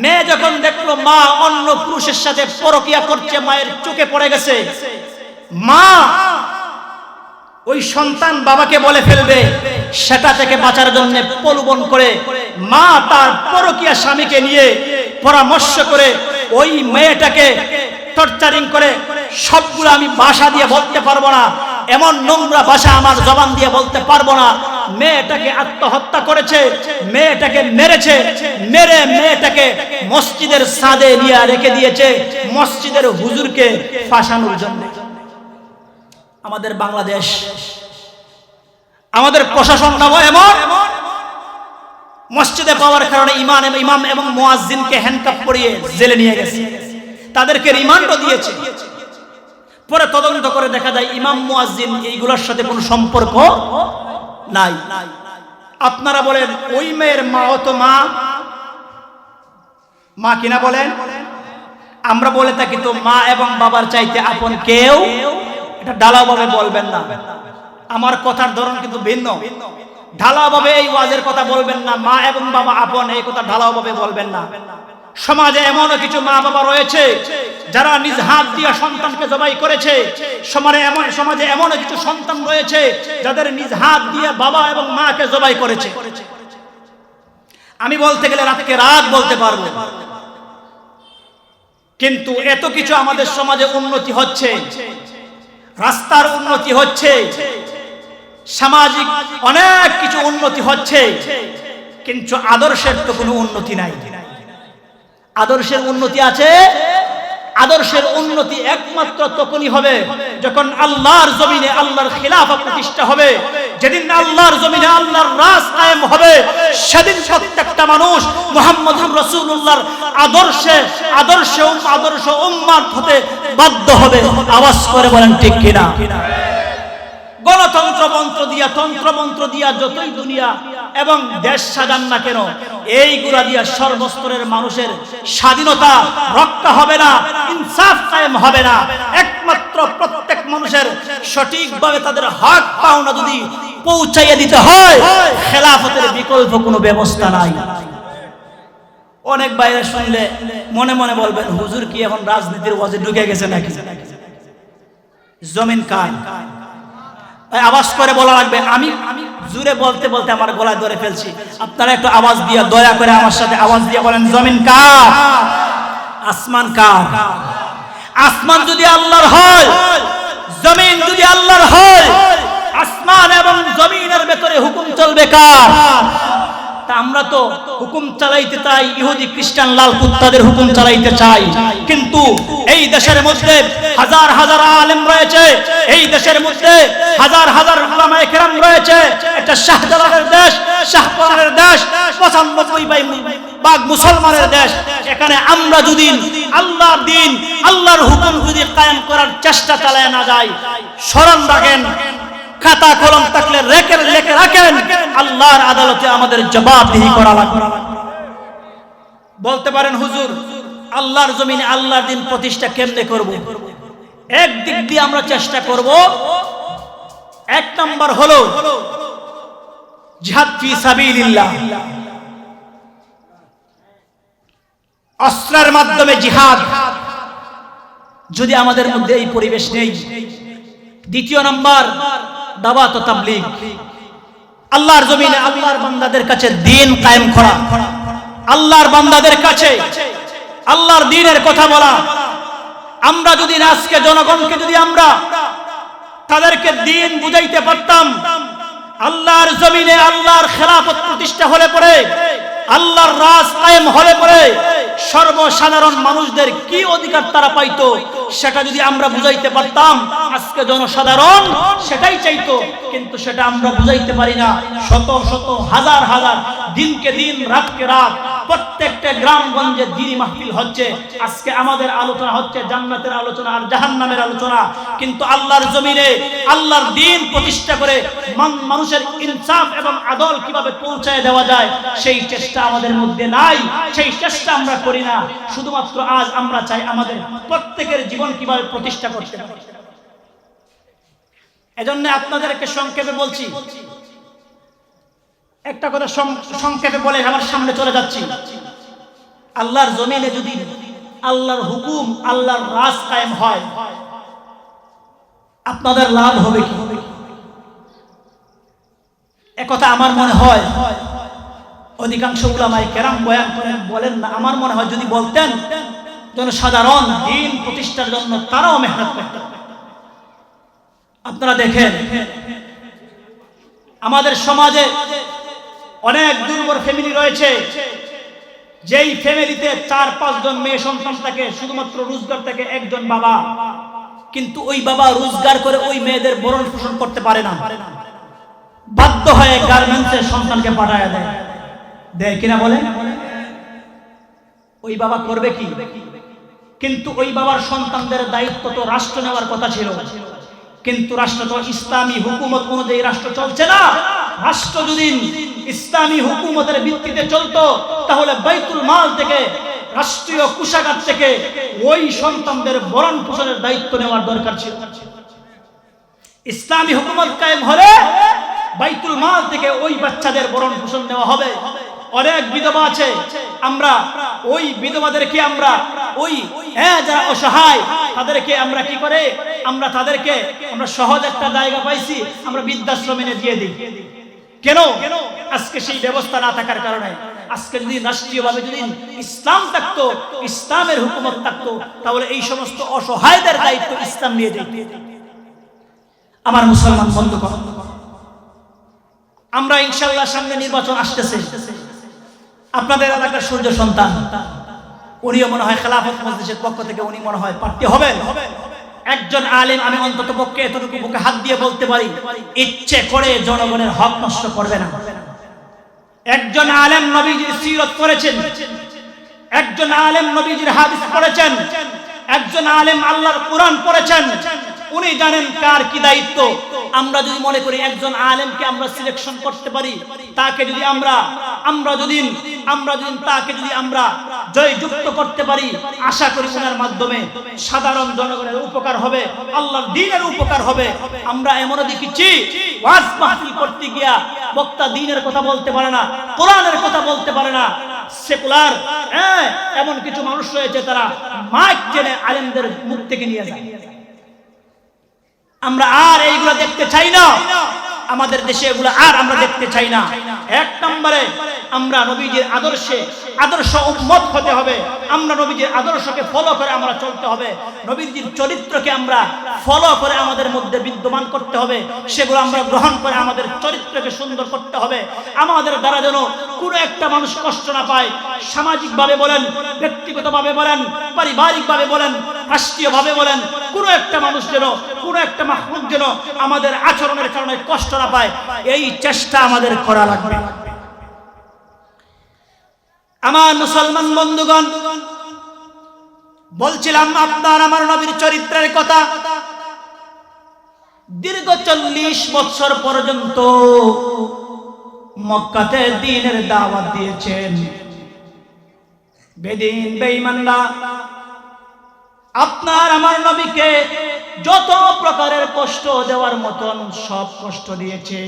মেয়ে যখন দেখলো মা অন্য পুরুষের সাথে পরকিয়া করছে, মায়ের চোখে পড়ে গেছে। মা ওই সন্তান বাবাকে বলে ফেলবে, সেটা থেকে বাঁচার জন্য প্রলোভন করে মা তার পরকিয়া স্বামীকে নিয়ে পরামর্শ করে ওই মেয়েটাকে টর্চারিং করে, সবগুলো আমি ভাষা দিয়ে বলতে পারবো না, এমন নোংরা ভাষা আমার জবান দিয়ে বলতে পারবো না, মেয়েটাকে আত্মহত্যা করেছে, মেয়েটাকে মেরেছে, মেরে মেয়েটাকে মসজিদের ছাদে নিয়ে রেখে দিয়েছে, মসজিদের হুজুরকে ফাঁসানোর জন্য। আমাদের বাংলাদেশ, আমাদের প্রশাসনটাও এমন, মসজিদে পাওয়ার কারণে ইমাম এবং মুয়াজ্জিনকে হ্যান্ডকাপ পরিয়ে জেলে নিয়ে গেছে, তাদেরকে রিমান্ডও দিয়েছে। পরে তদন্ত করে দেখা যায় ইমাম মুয়াজ্জিন এইগুলোর সাথে কোনো সম্পর্ক নাই। আপনারা বলেন, ওই মেয়ের মাও তো মা কিনা বলেন? আমরা বলে থাকি তো মা এবং বাবার চাইতে আপন কেউ। এটা ঢালাওভাবে বলবেন না, আমার কথার ধরন কিন্তু ভিন্ন। ঢালাওভাবে এই ওয়াজের কথা বলবেন না, মা এবং বাবা আপন, এই কথা ঢালাওভাবে বলবেন না। সমাজে এমনও কিছু মা বাবা রয়েছে যারা নিজ হাত দিয়ে সন্তানকে জবাই করেছে। সমাজে এমনও কিছু সন্তান রয়েছে যাদের নিজ হাত দিয়ে বাবা এবং মাকে জবাই করেছে। আমি বলতে গেলে রাতকে রাত বলতে পারবো। কিন্তু এত কিছু আমাদের সমাজে উন্নতি হচ্ছে, রাস্তার উন্নতি হচ্ছে, সামাজিক অনেক কিছু উন্নতি হচ্ছে, কিন্তু আদর্শের তো কোনো উন্নতি নাই। আদর্শের উন্নতি আছে, আদর্শের উন্নতি একমাত্র তখনই হবে যখন আল্লাহর জমিনে আল্লাহর খিলাফত প্রতিষ্ঠা হবে। যেদিন আল্লাহর জমিনে আল্লাহর রাজ কায়েম হবে, সেদিন প্রত্যেকটা মানুষ মুহাম্মদুর রাসূলুল্লাহর আদর্শ উম্মত হতে বাধ্য হবে। আওয়াজ করে বলেন ঠিক কিনা? তন্ত্রমন্ত্র দিয়া যতই দুনিয়া এবং দেশ সাজান না কেন, এইগুলা দিয়া সর্বস্তরের মানুষের স্বাধীনতা রক্ষা হবে না, ইনসাফ কায়েম হবে না। একমাত্র প্রত্যেক মানুষের সঠিকভাবে তাদের হক পাওনা যদি পৌঁছাইয়া দিতে হয়, খেলাফতের বিকল্প কোনো ব্যবস্থা নাই। অনেক বাইরে শুনলে মনে মনে বলবেন হুজুর কি এখন রাজনীতির ওয়াজে ঢুকে গেছে নাকি? জমিন কার? আওয়াজ করে বলা লাগবে। আমি জোরে বলতে বলতে আমার গলায় ধরে ফেলছি, আপনারা একটু আওয়াজ দিয়ে দয়া করে আমার সাথে আওয়াজ দিয়ে বলেন জমিন কার? আসমান কার? আসমান যদি আল্লাহর হয়, জমিন যদি আল্লাহর হয়, আসমান এবং জমিনের ভেতরে হুকুম চলবে কার? তা আমরা তো হুকুম চালাইতে চাই ইহুদি খ্রিস্টান লাল কুত্তাদের হুকুম চালাইতে চাই, কিন্তু এই দেশের মধ্যে হাজার হাজার আলেম রয়েছে, এই দেশের মধ্যে হাজার হাজার উলামায়ে কেরাম রয়েছে। এটা শাহজালালের দেশ, শাহপরানের দেশ, 95% মুসলমানের দেশ। এখানে আমরা যদি আল্লাহর দিন, আল্লাহর হুকুম যদি কায়েম করার চেষ্টা চালায় না যায়, স্মরণ রাখেন, খাতা কলম থাকলে লেখে রাখেন, আল্লাহর আদালতে আমাদের জবাবদিহি করা লাগবে। বলতে পারেন হুজুর আল্লাহর জমিনে আল্লাহর দিন প্রতিষ্ঠা কেমনে করব? এক দিক দিয়ে আমরা চেষ্টা করব। এক নাম্বার হলো জিহাদ ফি সাবিলিল্লাহ, অস্ত্রের মাধ্যমে জিহাদ। যদি আমাদের মধ্যে এই পরিবেশ নেই, দ্বিতীয় নাম্বার দাওয়াত ও তাবলীগ, আল্লাহর জমিনে আল্লাহর বান্দাদের কাছে দ্বীন কায়েম করা, আল্লাহর বান্দাদের কাছে আল্লাহর দ্বীনের কথা বলা। আমরা যদি আজকে জনগণকে যদি আমরা তাদেরকে দ্বীন বুঝাইতে পারতাম, আল্লাহর জমিনে আল্লাহর খেলাফত প্রতিষ্ঠা হলে পরে, আল্লাহর রাজ কায়েম হলে পরে সর্বসাধারণ মানুষদের কি অধিকার তারা পাইতো, সেটা যদি আমরা বুঝাইতে পারতাম, আজকে জনসাধারণ সেটাই চাইতো, কিন্তু সেটা আমরা বুঝাইতে পারি না। শত শত হাজার হাজার দিনকে দিন রাতকে রাত প্রত্যেকটা গ্রামগঞ্জে দ্বীনি মাহফিল হচ্ছে। আজকে আমাদের আলোচনা হচ্ছে জান্নাতের আলোচনা আর জাহান্নামের আলোচনা, কিন্তু আল্লাহর জমিনে আল্লাহর দ্বীন প্রতিষ্ঠা করে মানুষের ইনসাফ এবং আদল কিভাবে পৌঁছায় দেওয়া যায় সেই চেষ্টা আমাদের মধ্যে নাই, সেই চেষ্টা আমরা করি না। শুধুমাত্র আজ আমরা চাই আমাদের প্রত্যেকের জীবন কিভাবে প্রতিষ্ঠা করতে পারি। এজন্য আপনাদেরকে সংক্ষেপে বলছি, একটা কথা সংক্ষেপে বলে আমার সামনে চলে যাচ্ছি। আল্লাহর জমিনে যদি আল্লাহর হুকুম, আল্লাহর রাজ কায়েম হয়, আপনাদের লাভ হবে কি? একথা আমার মনে হয় অধিকাংশ উলামায়ে কেরাম বয়ান করেন, বলেন না। আমার মনে হয় যদি বলতেন, জনসাধারণ দ্বীন প্রতিষ্ঠার জন্য তারাও মেহনত করতেন। আপনারা দেখেন আমাদের সমাজে অনেক দুর্বল ফ্যামিলি রয়েছে, যেই ফ্যামিলিতে 4-5 জন মেয়ে সন্তান থাকে, শুধুমাত্র রোজগার থাকে একজন বাবা, কিন্তু ওই বাবা রোজগার করে ওই মেয়েদের ভরণ পোষণ করতে পারে না, বাধ্য হয়ে গার্মেন্টসে সন্তানকে পাঠায় দেয় কিনা বলেন? ওই বাবা করবে কি? কিন্তু ওই বাবার সন্তানদের দায়িত্ব তো রাষ্ট্র নেওয়ার কথা ছিল, কিন্তু রাষ্ট্র তো ইসলামী হুকুমত অনুযায়ী রাষ্ট্র চলছে না। রাষ্ট্র যদি ইসলামী হুকুমতের ভিত্তিতে চলতো, তাহলে বাইতুল মাল থেকে, রাষ্ট্রীয় কোষাগার থেকে ওই সন্তানদের ভরণ পোষণের দায়িত্ব নেওয়ার দরকার ছিল। ইসলামী হুকুমত কায়েম হলে বাইতুল মাল থেকে ওই বাচ্চাদের ভরণ পোষণ নেওয়া হবে। অনেক বিধবা আছে, আমরা ওই বিধবাদেরকে আমরা ওই যারা অসহায় তাদেরকে আমরা কি করে, আমরা তাদেরকে আমরা সহজ একটা জায়গা পাইছি, আমরা বৃদ্ধাশ্রমে দিয়ে দিই। কেন? আজকে সেই ব্যবস্থা না থাকার কারণে। আজকে যদি রাষ্ট্রীয়ভাবে যদি ইসলাম থাকতো, ইসলামের হুকুমত থাকতো, তাহলে এই সমস্ত অসহায়দের দায়িত্ব ইসলাম নিয়ে যেত। আমার মুসলমান বন্ধুগণ, আমরা ইনশাআল্লাহ সামনে নির্বাচন আসতেছে। আপনাদের এলাকার সূর্য সন্তান, উনিও মনে হয় খেলাফত মজলিসের পক্ষ থেকে উনি মনে হয় প্রার্থী হবেন। একজন আলেম, আমি অন্তত পক্ষে এতটুকু বুকে হাত দিয়ে বলতে পারি, ইচ্ছে করে জনগণের হক নষ্ট করবে না। একজন আলেম নবীজির সিরত পড়েছেন, একজন আলেম নবীজির হাদিস পড়েছেন, একজন আলেম আল্লাহর কোরআন পড়েছেন, উনি জানেন কার কি দায়িত্ব। আমরা যদি মনে করি একজন আলেমকে আমরা সিলেকশন করতে পারি, তাকে যদি আমরা তাকে যদি আমরা জয়যুক্ত করতে পারি, আশা করি ওনার মাধ্যমে সাধারণ জনগণের উপকার হবে, আল্লাহর দ্বীনের উপকার হবে। আমরা এমনও দেখেছি ওয়াজ মাহফিল করতে গিয়া বক্তা দ্বীনের কথা বলতে পারে না, কোরআনের কথা বলতে পারে না, সেকুলার এমন কিছু মানুষ রয়েছে তারা মাইক টেনে আলেমদের মুখ থেকে নিয়ে যায়। আমরা আর এইগুলো দেখতে চাই না, আমাদের দেশে এগুলো আর আমরা দেখতে চাই না। এক নম্বরে আমরা নবীজির আদর্শ উম্মত হতে হবে, আমরা নবীজির আদর্শকে ফলো করে আমরা চলতে হবে, নবীজির চরিত্রকে আমরা ফলো করে আমাদের মধ্যে বিদ্যমান করতে হবে, সেগুলো আমরা গ্রহণ করে আমাদের চরিত্রকে সুন্দর করতে হবে। আমাদের দ্বারা যেন কোনো একটা মানুষ কষ্ট না পায়, সামাজিকভাবে বলেন, ব্যক্তিগতভাবে বলেন, পারিবারিকভাবে বলেন, রাষ্ট্রীয়ভাবে বলেন, কোনো একটা মানুষ যেন, কোনো একটা মাখলুক যেন আমাদের আচরণের কারণে কষ্ট না পায়, এই চেষ্টা আমাদের করা লাগবে। আমার মুসলমান বন্ধুগণ, বলছিলাম আপনার আমার নবীর চরিত্রের কথা। দীর্ঘ 40 বছর পর্যন্ত মক্কাতে দ্বীনের দাওয়াত দিয়েছেন। বেদিন বেঈমানরা আপনার আমার নবীকে যত প্রকারের কষ্ট দেওয়ার মতন সব কষ্ট দিয়েছে,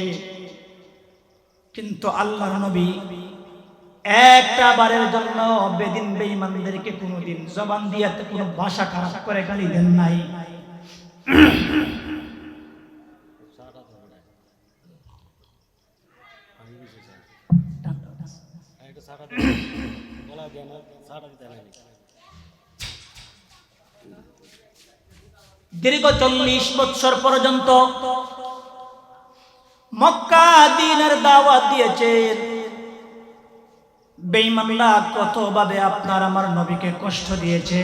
কিন্তু আল্লাহর নবী একটা বারের জন্য বেদিন বেঈমানদেরকে কোনোদিন জবান দিয়ে কোনো ভাষা খারাপ করে গালি দেন নাই। দীর্ঘ 40 বছর পর্যন্ত মক্কা দ্বীনের দাওয়াত দিয়েছেন। বেঈমানরা কতভাবে আপনার আমার নবীকে কষ্ট দিয়েছে।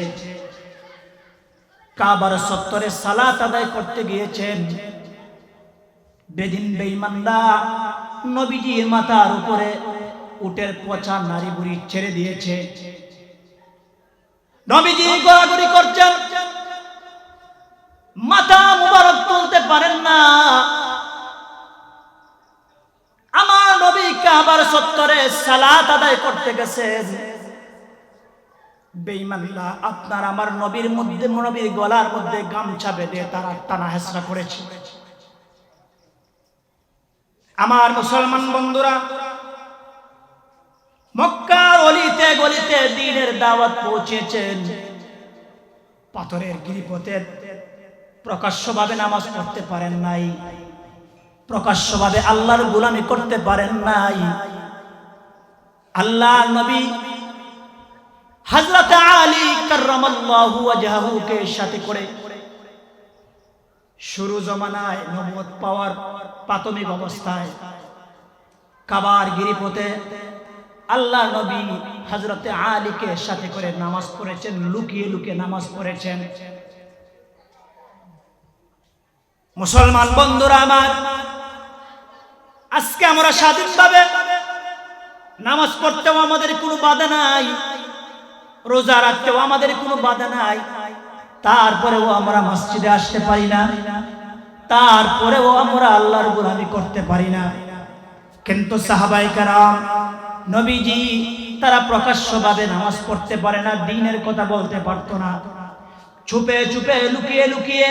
কাবার চত্বরে সালাত আদায় করতে গিয়েছেন, বেদিন বেঈমানরা নবীজির মাথার উপরে উটের পচা নারী বুড়ি ছেড়ে দিয়েছে। নবীজি গড়াগড়ি করছেন, মাথা মুবারক তুলতে পারেন না। আমার নবী কাবার চত্বরে সালাত আদায় করতে গেছেন, বেঈমানরা আপনার আমার নবীর মধ্যে, নবীর গলার মধ্যে গামছা বেঁধে তারা টানা হেঁচড়া করেছে। আমার মুসলমান বন্ধুরা, মক্কার অলিতে গলিতে দ্বীনের দাওয়াত পৌঁছেছেন। পাথরের গিরিপথে প্রকাশ্যভাবে নামাজ পড়তে পারেন নাই, প্রকাশ্যভাবে আল্লাহর গোলামি করতে পারেন নাই। আল্লাহর নবী হযরত আলী কাররামাল্লাহু ওয়াজহাহু কে সাথে করে শুরু জমানায় নবুয়ত পাওয়ার প্রাথমিক অবস্থায় কাবার গিরিপথে আল্লাহর নবী হযরত আলীকে সাথে করে নামাজ পড়েছেন, লুকিয়ে লুকিয়ে নামাজ পড়েছেন। মুসলমান বন্ধুরা আমার, আজকে আমরা স্বাধীনভাবে নামাজ পড়তেও আমাদের কোনো বাধা নাই, রোজা রাখতেও আমাদের কোনো বাধা নাই, তারপরেও আমরা মসজিদে আসতে পারি না, তারপরেও আমরা আল্লাহর গোলামি করতে পারি না। কিন্তু সাহাবায়ে কেরাম, নবীজি তারা প্রকাশ্যভাবে নামাজ পড়তে পারে না, দ্বীনের কথা বলতে পারতো না, চুপে চুপে লুকিয়ে লুকিয়ে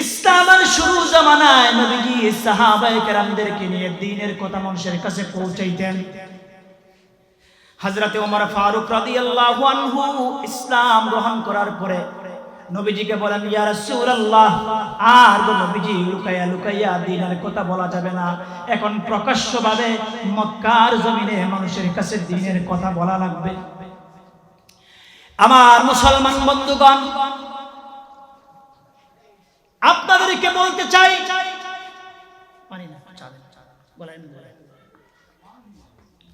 ইসলামের শুরু জামানায় নবীজি সাহাবায়ে কেরামদেরকে নিয়ে দ্বীনের কথা মানুষের কাছে পৌঁছাইতেন। হযরতে ওমর ফারুক রাদিয়াল্লাহু আনহু ইসলাম গ্রহণ করার পরে নবীজিকে বলেন, ইয়া রাসূলুল্লাহ, আর নবীজি লুকাইয়া লুকাইয়া দ্বীনের কথা বলা যাবে না, এখন প্রকাশ্যভাবে মক্কার জমিনে মানুষের কাছে দ্বীনের কথা বলা লাগবে। আমার মুসলমান বন্ধুগণ, আপনাদেরকে বলতে চাই,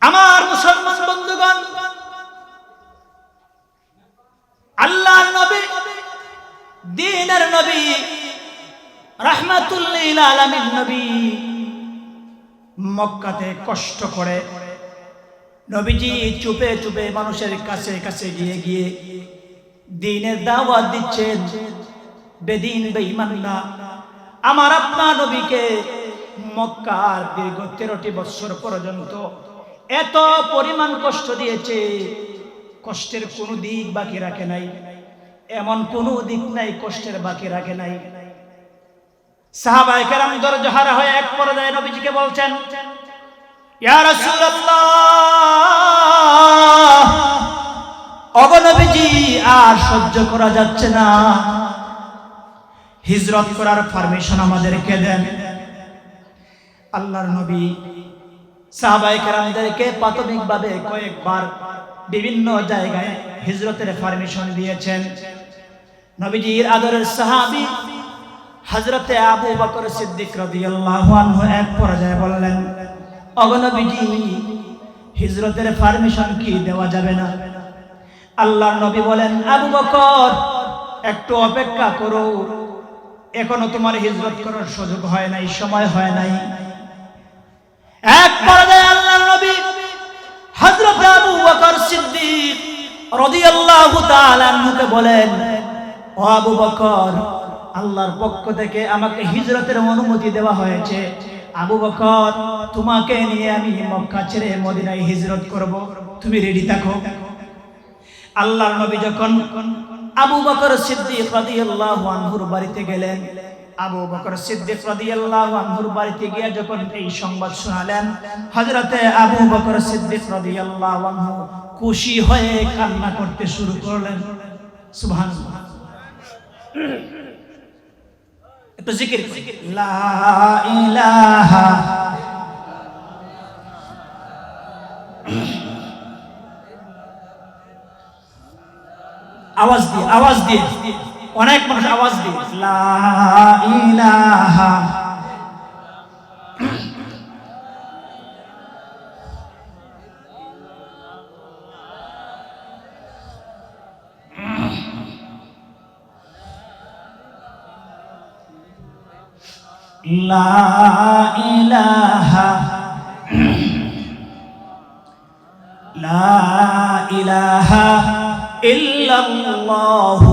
আমার মুসলমান বন্ধুগণ, আল্লাহর নবী, দ্বীনের নবী, রাহমাতুল লিল আলামিন নবী মক্কাতে কষ্ট করে নবীজি চুপে চুপে মানুষের কাছে কাছে গিয়ে গিয়ে দ্বীনের দাওয়াত দিচ্ছেন। বেদিন বেঈমানরা আমার আপনার নবীকে মক্কার দীর্ঘ 13টি বছর পর্যন্ত এত পরিমাণ কষ্ট দিয়েছে, কষ্টের কোনো দিক বাকি রাখে নাই, এমন কোনো দিক নাই কষ্টের বাকি রাখে নাই। সাহাবায়ে কেরাম ধৈর্যহারা হয়ে এক পর্যায়ে নবীজিকে বলছেন, ইয়া রাসূলুল্লাহ, ওগো নবীজি, আর সহ্য করা যাচ্ছে না, হিজরত করার পারমিশন আমাদেরকে দেন। আল্লাহর নবী সাহাবায়ে কেরামদেরকে প্রাথমিকভাবে কয়েকবার বিভিন্ন জায়গায় হিজরতের পারমিশন দিয়েছেন। নবীজির আদরের সাহাবী হযরতে আবু বকর সিদ্দিক রাদিয়াল্লাহু আনহু এক পর্যায়ে বললেন, ওগো নবীজি, হিজরতের পারমিশন কি দেওয়া যাবে না? আল্লাহর নবী বলেন, আবু বকর, একটু অপেক্ষা করো, এখনো তোমার হিজরত করার সুযোগ হয় নাই, সময় হয় নাই। এক পর্যায়ে আল্লাহর নবী হযরত আবু বকর সিদ্দিক রাদিয়াল্লাহু তাআলা আনহুকে বলেন, ও আবু বকর, আল্লাহর পক্ষ থেকে আমাকে হিজরতের অনুমতি দেওয়া হয়েছে। আবু বকর, তোমাকে নিয়ে আমি মক্কা ছেড়ে মদিনায় হিজরত করব, তুমি রেডি থাকো। আল্লাহর নবী যখন আবু বকর সিদ্দিক রাদিয়াল্লাহু আনহুর বাড়িতে গেলেন, আবু বকর সিদ্দিক রাদিয়াল্লাহু আনহুর বাড়িতে গিয়ে যখন এই সংবাদ শোনালেন, হযরতে আবু বকর সিদ্দিক রাদিয়াল্লাহু আনহু খুশি হয়ে কান্না করতে শুরু করলেন। সুবহানাল্লাহ। একটু জিকির করি, লা ইলাহা আওয়াজ দিয়ে অনেক মানুষ আওয়াজ দিয়ে লা ইলাহা লা ইলাহা লা ইলাহা ইল্লাল্লাহু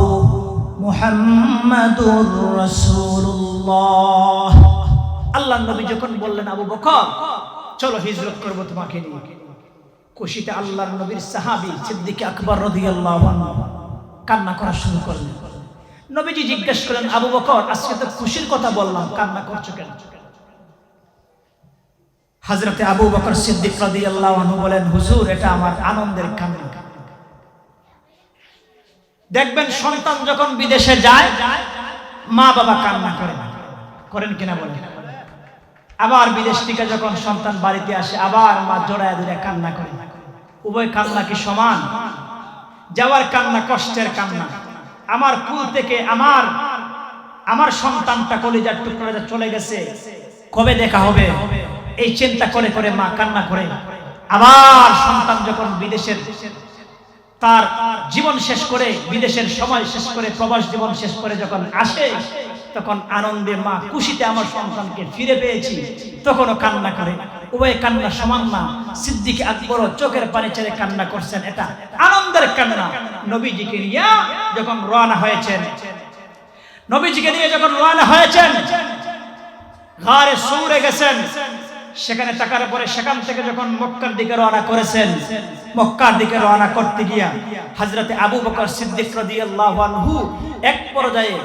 মুহাম্মাদুর রাসূলুল্লাহ। আল্লাহর নবী যখন বললেন, আবু বকর, চলো হিজরত করব তোমাকে নিয়ে, খুশিতে আল্লাহর নবীর সাহাবী সিদ্দিক আকবর রাদিয়াল্লাহু আনহু কান্না করা শুরু করলেন। নবীজি জিজ্ঞেস করলেন, আবু বকর, আজকে তো খুশির কথা বললাম, কান্না করছো কেন? হযরতে আবু বকর সিদ্দিক রাদিয়াল্লাহু আনহু বলেন, হুজুর, এটা আমার আনন্দের কান্না। দেখবেন সন্তান যখন বিদেশে যায়, মা বাবা কান্না করেন কিনা বলেন? আবার বিদেশ থেকে যখন সন্তান বাড়িতে আসে, আবার মা জড়ায় ধরে কান্না করে। উভয় কান্না কি সমান? যাওয়ার কান্না কষ্টের কান্না, আমার কুল থেকে আমার সন্তানটা কলিজার টুকরা চলে গেছে, কবে দেখা হবে, এই চিন্তা করে করে মা কান্না করে। আবার সন্তান যখন বিদেশের তার জীবন শেষ করে, বিদেশের সময় শেষ করে, প্রবাস জীবন শেষ করে যখন আসে, তখন আনন্দে মা খুশিতে আমার সন্তানকে ফিরে পেয়েছি, তখনও কান্না করে। উভয় কান্না সমান না। সিদ্দিক আকবর চোখের পানি ছেড়ে কান্না করছেন, এটা আনন্দের কান্না। নবীজিকে নিয়ে যখন রওনা হয়েছেন, গারে সূরে গেছেন, সেখানে থাকার পরে সেখান থেকে যখন মক্কার দিকে রওনা করেছেন, মক্কার দিকে রওনা করতে গিয়া হযরতে আবু বকর সিদ্দিক রাদিয়াল্লাহু আনহু এক পর্যায়ে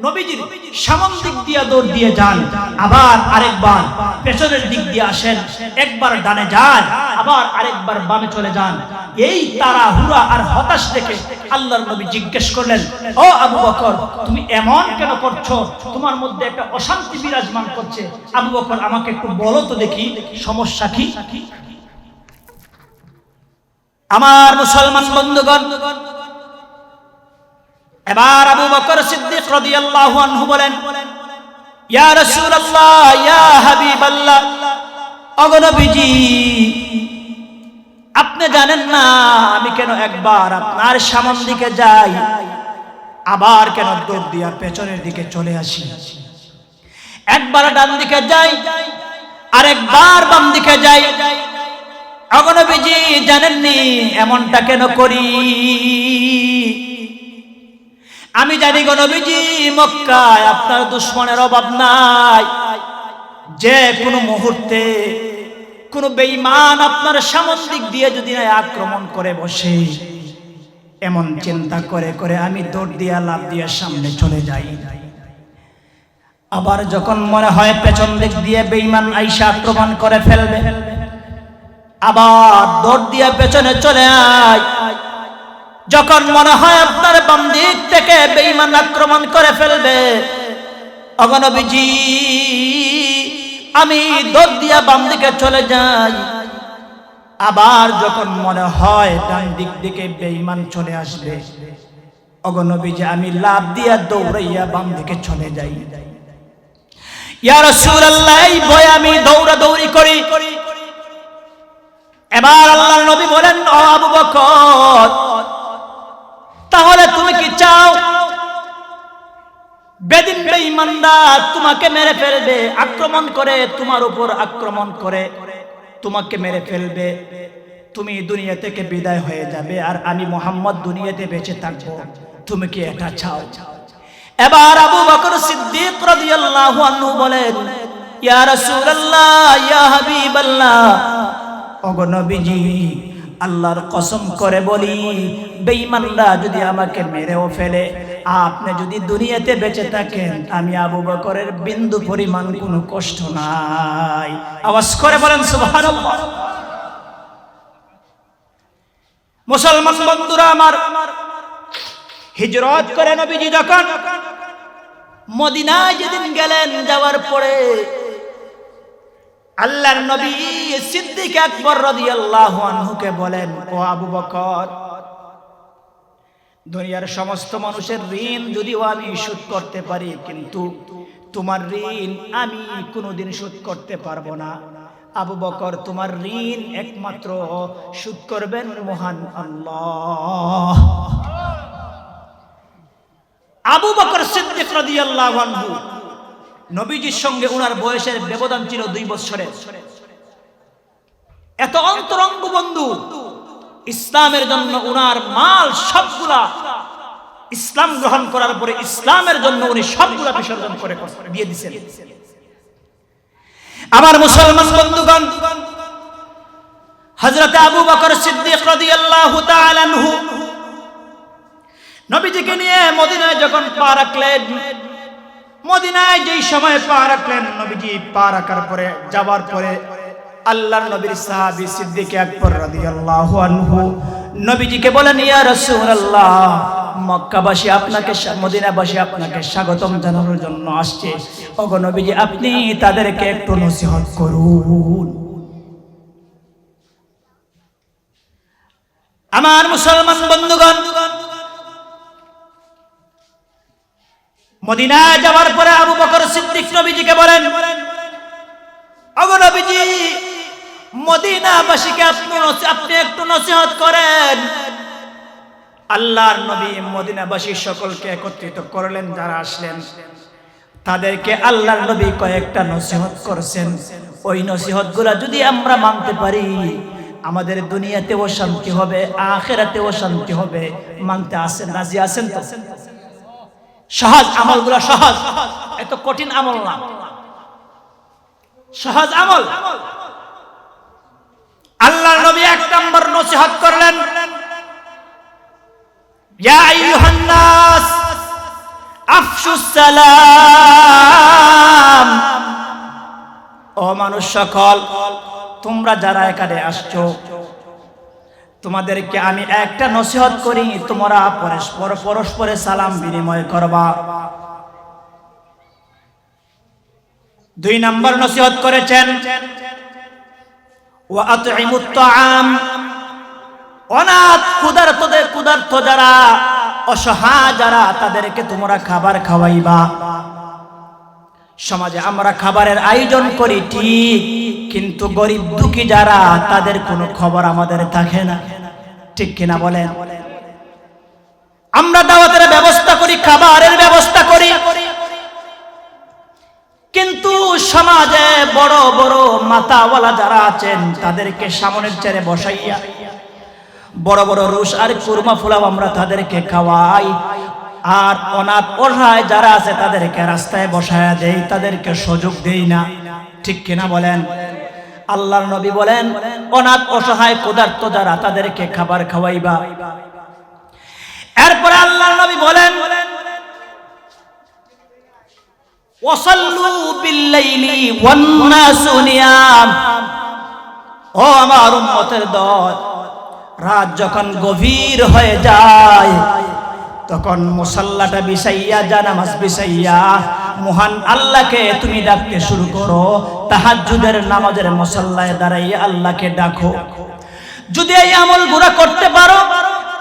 নবীজির সামনের দিক দিয়ে দৌড় দিয়ে যান, আবার আরেকবার পেছনের দিক দিয়ে আসেন, একবার ডানে যান, আবার আরেকবার বামে চলে যান। এই তাড়াহুড়া আর হতাশ দেখে আল্লাহর নবী জিজ্ঞেস করলেন, ও আবু বকর, তুমি এমন কেন করছো? তোমার মধ্যে একটা অশান্তি বিরাজমান করছে। আবু বকর, আমাকে একটু বলো তো দেখি, সমস্যা কি? আমার মুসলমান বন্ধুগণ, এবার আবু বকর সিদ্দিক রাদিয়াল্লাহু আনহু বলেন, ইয়া রাসূলুল্লাহ, ইয়া হাবিবাল্লাহ, ওগো নবীজি, আপনি জানেন না আমি কেন একবার আপনার সামনের দিকে যাই, আবার কেন দৌড় দিয়া পেছনের দিকে চলে আসি? একবার ডান দিকে যাই, আরেকবার বাম দিকে যাই। ওগো নবীজি, জানেননি এমনটা কেন করি? আমি জানি গো নবীজি, মক্কায় আপনার দুশমনের অভাব নাই। যে কোনো মুহূর্তে কোন বেঈমান আপনার সামনের দিক দিয়ে যদি আক্রমণ করে বসে, এমন চিন্তা করে করে আমি দৌড় দিয়া লাফ দিয়ে সামনে চলে যাই। আবার যখন মনে হয় পেছন দিক দিয়ে বেঈমান আইসা আক্রমণ করে ফেলবে, আবার দৌড় দিয়ে পেছনে চলে আয়। যখন মনে হয় আপনার বাম দিক থেকে বেঈমান আক্রমণ করে ফেলবে, ওগো নবীজি আমি দৌড় দিয়া বাম দিকে চলে যাই। আবার যখন মনে হয় ডান দিক থেকে বেঈমান চলে আসবে, ওগো নবীজি আমি লাফ দিয়া দৌড়াইয়া বাম দিকে চলে যাই। ইয়া রাসূলুল্লাহ, এই ভয়ে আমি দৌড়াদৌড়ি করি। এবার আল্লাহর নবী বলেন, ও আবু বকর, তাহলে তুমি কি চাও বেদিন বেঈমানরা তোমাকে মেরে ফেলবে, আক্রমণ করে তোমার উপর আক্রমণ করে তোমাকে মেরে ফেলবে, তুমি দুনিয়া থেকে বিদায় হয়ে যাবে, আর আমি মুহাম্মদ দুনিয়াতে বেঁচে থাকবো, তুমি কি এটা চাও? এবার আবু বকর সিদ্দিক রাদিয়াল্লাহু আনহু বলেন, ইয়া রাসূলুল্লাহ, ইয়া হাবিবাল্লাহ, ওগো নবীজি আল্লাহর কসম করে বলি, বেঈমানরা যদি আমাকে মেরেও ফেলে, আপনি যদি দুনিয়াতে বেঁচে থাকেন, আমি আবু বকরের বিন্দু পরিমাণ কোনো কষ্ট নাই। আওয়াজ করে বলেন সুবহানাল্লাহ। মুসলমান বন্ধুরা আমার, হিজরত করে নবীজি যখন মদিনায় যেদিন গেলেন, যাওয়ার পরে আল্লাহর নবী সিদ্দিক আকবর রাদিয়াল্লাহু আনহুকে বলেন, ও আবু বকর, দুনিয়ার সমস্ত মানুষের ঋণ যদিও আমি শোধ করতে পারি, কিন্তু তোমার ঋণ আমি কোনোদিন শোধ করতে পারবো না। আবু বকর, তোমার ঋণ একমাত্র শোধ করবেন মহান আল্লাহ। আবু বকর সিদ্দিক রাদিয়াল্লাহু আনহু, নবীজির সঙ্গে ওনার বয়সের ব্যবধান ছিল 2 বছরের। এত অন্তরঙ্গ বন্ধু, ইসলামের জন্য ওনার মাল সবগুলা, ইসলাম গ্রহণ করার পরে ইসলামের জন্য উনি সবগুলা বিসর্জন করে দিয়ে দিয়েছেন। আমার মুসলমান বন্ধুগণ, হযরত আবু বকর সিদ্দিক রাদিয়াল্লাহু তাআলা আনহু নবীজিকে নিয়ে মদিনায় যখন পা রাখলেন, মদিনায় যেই সময় পা রাখলেন, নবীজি পা রাখার পরে যাওয়ার পরে আল্লাহর নবীর সাহাবী সিদ্দিক আকবর রাদিয়াল্লাহু আনহু নবীজিকে বলেন, ইয়া রাসূলুল্লাহ, মক্কাবাসী আপনাকে, মদিনাবাসী আপনাকে স্বাগতম জানানোর জন্য আসছে। ওগো নবীজি, আপনি তাদেরকে একটু নসিহত করুন। আমার মুসলমান বন্ধুগণ, মদিনায় যাওয়ার পরে আবু বকর সিদ্দিক নবীজিকে বলেন, ওগো নবীজি, মদিনাবাসীকে আপনি একটু নসিহত করেন। আল্লাহর নবী মদিনাবাসী সকলকে একত্রিত করলেন, যারা আসলেন তাদেরকে আল্লাহর নবী কয়েকটা নসিহত করেছেন। ওই নসিহতগুলা যদি আমরা মানতে পারি, আমাদের দুনিয়াতেও শান্তি হবে, আখিরাতেও শান্তি হবে। মানতে আসেন, রাজি আছেন তো? সহজ আমলগুলো, সহজ, এত কঠিন আমল না, সহজ আমল। আল্লাহর নবী 1 নম্বর নসিহত করলেন, ইয়া আইয়ুহান নাস আফশুস সালাম। ও মানুষ সকল, তোমরা যারা এখানে আসছো, তোমাদেরকে আমি একটা নসিহত করি, তোমরা পরস্পরে সালাম বিনিময় করবা। 2 নম্বর নসিহত করেছেন, ওয়া আতঈমুত তাআম। অনাথ ক্ষুধার্ত যারা, অসহায় যারা, তাদেরকে তোমরা খাবার খাওয়াইবা। সমাজে আমরা খাবারের আয়োজন করি ঠিক, কিন্তু গরিব দুঃখী যারা, তাদের কোনো খবর আমাদের থাকে না, ঠিক কিনা বলেন? আমরা দাওয়াতের ব্যবস্থা করি, খাবারের ব্যবস্থা করি, কিন্তু সমাজে বড় বড় মাথাওয়ালা যারা আছেন, তাদেরকে সামনের চেয়ারে বসাইয়া বড় বড় রুশ আর কুরমা ফুলাও আমরা তাদেরকে খাওয়াই, আর অনাথ অসহায় যারা আছে তাদেরকে রাস্তায় বসায়া দেই, তাদেরকে সুযোগ দেই না, ঠিক কিনা বলেন? আল্লাহর নবী বলেন, অনাথ অসহায় ক্ষুধার্ত যারা, তাদেরকে খাবার খাওয়াইবা। এরপরে আল্লাহর নবী বলেন, ওয়াসাল্লু বিল্লাইলি ওয়ান নাসু নিয়াম। ও আমার উম্মতের দল, রাত যখন গভীর হয়ে যায় তখন মুসাল্লাটা বিছাইয়া, জানামাজ বিছাইয়া মহান আল্লাহকে তুমি ডাকতে শুরু করো। তাহাজ্জুদের নামাজের মুসাল্লায় দাঁড়াইয়া আল্লাহকে ডাকো। যদি এই আমলগুলো করতে পারো,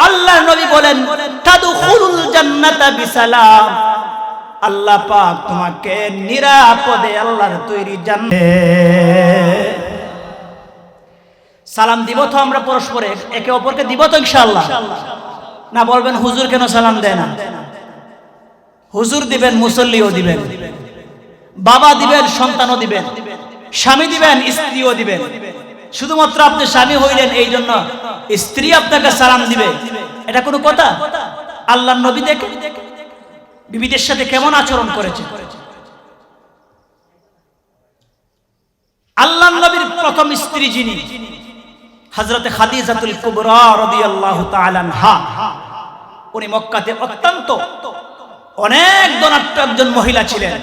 আল্লাহর নবী বলেন তাদখুলুল জান্নাতা বিসালাম, আল্লাহ পাক তোমাকে নিরাপদে আল্লাহর তৈরি জান্নাতে। সালাম দিব তো আমরা পরস্পরে, একে অপরকে দিব তো ইনশাআল্লাহ? না বলবেন হুজুর কেন সালাম দেয় না? হুজুর দিবেন, মুসল্লিও দিবেন, বাবা দিবেন, সন্তানও দিবেন, স্বামী দিবেন, স্ত্রীও দিবেন। শুধুমাত্র আপনি স্বামী হইলেন এই জন্য স্ত্রী আপনাকে সালাম দিবে, এটা কোনো কথা? আল্লাহর নবী দেখে বিবিদের সাথে কেমন আচরণ করেছে। আল্লাহর নবীর প্রথম স্ত্রী যিনি, হযরতে খাদিজাতুল কুবরা রাদিয়াল্লাহু তাআলা আনহা, উনি মক্কাতে অত্যন্ত অনেক ধনাঢ্য একজন মহিলা ছিলেন।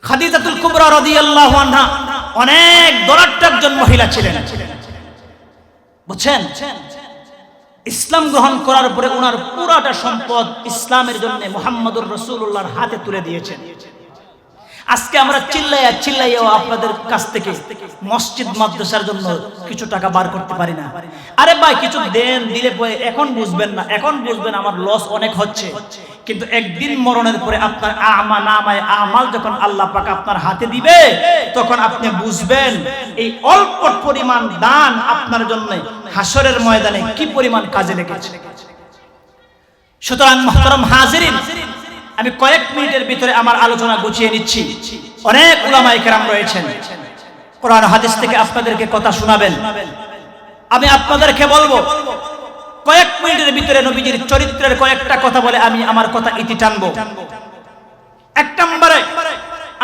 খাদিজাতুল কুবরা রাদিয়াল্লাহু আনহা অনেক ধনাঢ্য একজন মহিলা ছিলেন, বুঝছেন? ইসলাম গ্রহণ করার পরে ওনার পুরাটা সম্পদ ইসলামের জন্য মুহাম্মদুর রাসূলুল্লাহর হাতে তুলে দিয়েছেন। আজকে আমরা চিল্লাইয়া আপনাদের কাছ থেকে মসজিদ মাদ্রাসার জন্য কিছু টাকা বার করতে পারি না। আরে ভাই কিছু দেন, দিলে পরে এখন বুঝবেন না, এখন বুঝবেন আমার লস অনেক হচ্ছে, কিন্তু একদিন মরণের পরে আপনার নামায়ে আমাল যখন আল্লাহ পাক আপনার হাতে দিবে তখন আপনি বুঝবেন এই অল্প পরিমাণ দান আপনার জন্য হাসরের ময়দানে কি পরিমাণ কাজে লেগেছে। সুতরাং মুহতারাম হাজিরিন, আমি কয়েক মিনিটের ভিতরে আমার আলোচনা গুছিয়ে নিচ্ছি। অনেক উলামায়ে কেরাম রয়েছেন, কোরআন হাদিস থেকে আপনাদেরকে কথা শোনাবেন। আমি আপনাদেরকে বলবো কয়েক মিনিটের ভিতরে নবীজির চরিত্রের কয়েকটা কথা বলে আমি আমার কথা ইতি টানবো। এক নম্বরে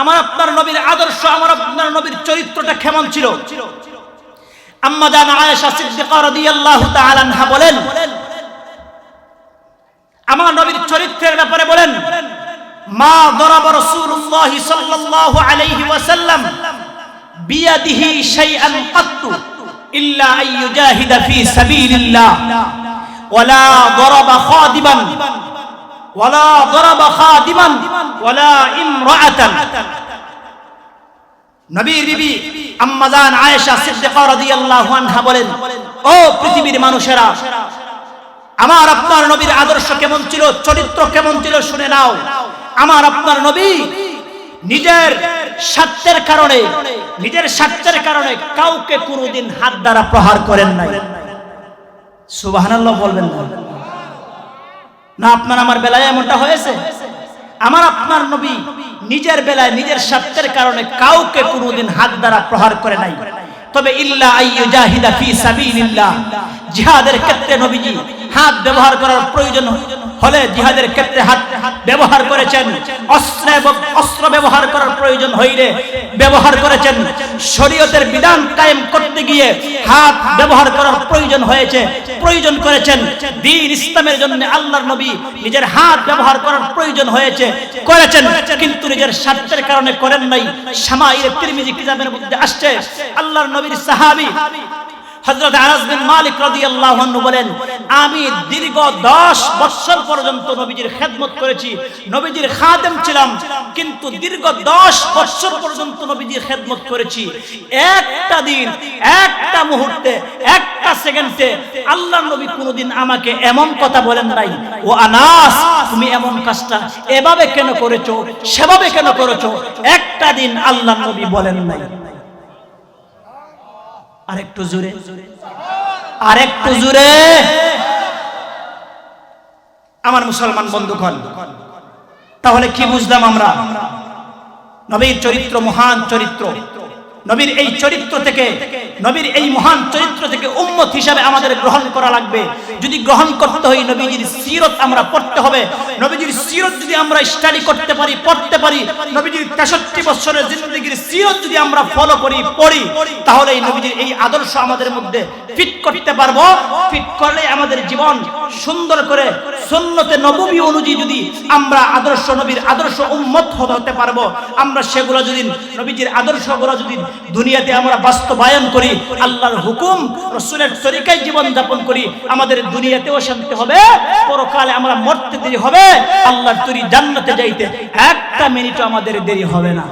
আমার আপনার নবীর আদর্শ, আমার আপনার নবীর চরিত্রটা কেমন ছিল। আম্মা জান আয়েশা সিদ্দিকা রাদিয়াল্লাহু তাআলা আনহা বলেন, আমার নবীর চরিত্রের ব্যাপারে বলেন, মা দরাবা রাসূলুল্লাহ সাল্লাল্লাহু আলাইহি ওয়াসাল্লাম বিয়াদিহি শাইআন কাত্তু ইল্লা আইয়ুজাহিদা ফি সাবিলিল্লাহ ওয়ালা দরাবা খাদিমান ওয়ালা ইমরাআতান। নবীর বিবি আম্মা জান আয়েশা সিদ্দিকা রাদিয়াল্লাহু আনহা বলেন, ও পৃথিবীর মানুষেরা, আমার আপনার নবীর আদর্শ কেমন ছিল, চরিত্র কেমন ছিল শুনে নাও। আমার আপনার নবী নিজের স্বার্থের কারণে কাউকে কোনোদিন হাত দ্বারা প্রহার করেন নাই। সুবহানাল্লাহ বলবেন না? আপনার আমার বেলায় এমনটা হয়েছে? আমার আপনার নবী নিজের বেলায় নিজের স্বার্থের কারণে কাউকে কোনোদিন হাত দ্বারা প্রহার করে নাই। তবে ইল্লা আইয়ুজাহিদা ফি সাবিলিল্লাহ, জিহাদের ক্ষেত্রে নবীজি হাত ব্যবহার করার প্রয়োজন হলে জিহাদের ক্ষেত্রে হাত ব্যবহার করেছেন, অস্ত্র ব্যবহার করার প্রয়োজন হইলে ব্যবহার করেছেন, শরীয়তের বিধান কায়েম করতে গিয়ে হাত ব্যবহার করার প্রয়োজন করেছেন। দ্বীন ইসলামের জন্য আল্লাহর নবী নিজের হাত ব্যবহার করার প্রয়োজন করেছেন, কিন্তু নিজের স্বার্থের কারণে করেন নাই। শামাইল তিরমিজি কিতাবের মধ্যে আসছে, আল্লাহর নবীর সাহাবী হযরত আনাস বিন মালিক রাদিয়াল্লাহু আনহু বলেন, আমি দীর্ঘ 10 বছর পর্যন্ত নবীজির খেদমত করেছি, নবীজির খাদেম ছিলাম, কিন্তু দীর্ঘ 10 বছর পর্যন্ত নবীজির খেদমত করেছি। একটা দিন, একটা মুহূর্তে, একটা সেকেন্ডে আল্লাহর নবী কোনোদিন আমাকে এমন কথা বলেন নাই, ও আনাস তুমি এমন কাজটা এভাবে কেন করেছো, সেভাবে কেন করেছো, একটা দিন আল্লাহর নবী বলেন নাই। আরেকটু জোরে, আরেকটু জোরে। আমার মুসলমান বন্ধুগণ, তাহলে কি বুঝলাম আমরা? নবীর চরিত্র মহান চরিত্র, নবীর এই চরিত্র থেকে, নবীর এই মহান চরিত্র থেকে উম্মত হিসাবে আমাদের গ্রহণ করা লাগবে। যদি গ্রহণ করতে হয় নবীজির সিরত আমরা পড়তে হবে। নবীজির সিরত যদি আমরা স্টাডি করতে পারি, পড়তে পারি, নবীজির 63 বছরের জিন্দেগীর সিরত যদি আমরা ফলো করি, পড়ি, তাহলে এই নবীজির এই আদর্শ আমাদের মধ্যে ফিট করতে পারবো। ফিট করলে আমাদের জীবন সুন্দর করে সুন্নতে নববী অনুযায়ী যদি আমরা আদর্শ নবীর আদর্শ উম্মত হতে পারবো। আমরা সেগুলো যদি নবীজির আদর্শগুলো যদি দুনিয়াতে আমরা বাস্তবায়ন করি, আল্লাহর হুকুম রাসূলের তরিকায় জীবন যাপন করি, আমাদের দুনিয়াতেও শান্তি হবে, পরকালে আমরা মরতে দেরি হবে, আল্লাহর তৈরি জান্নাতে যাইতে একটা মিনিটও আমাদের দেরি হবে না।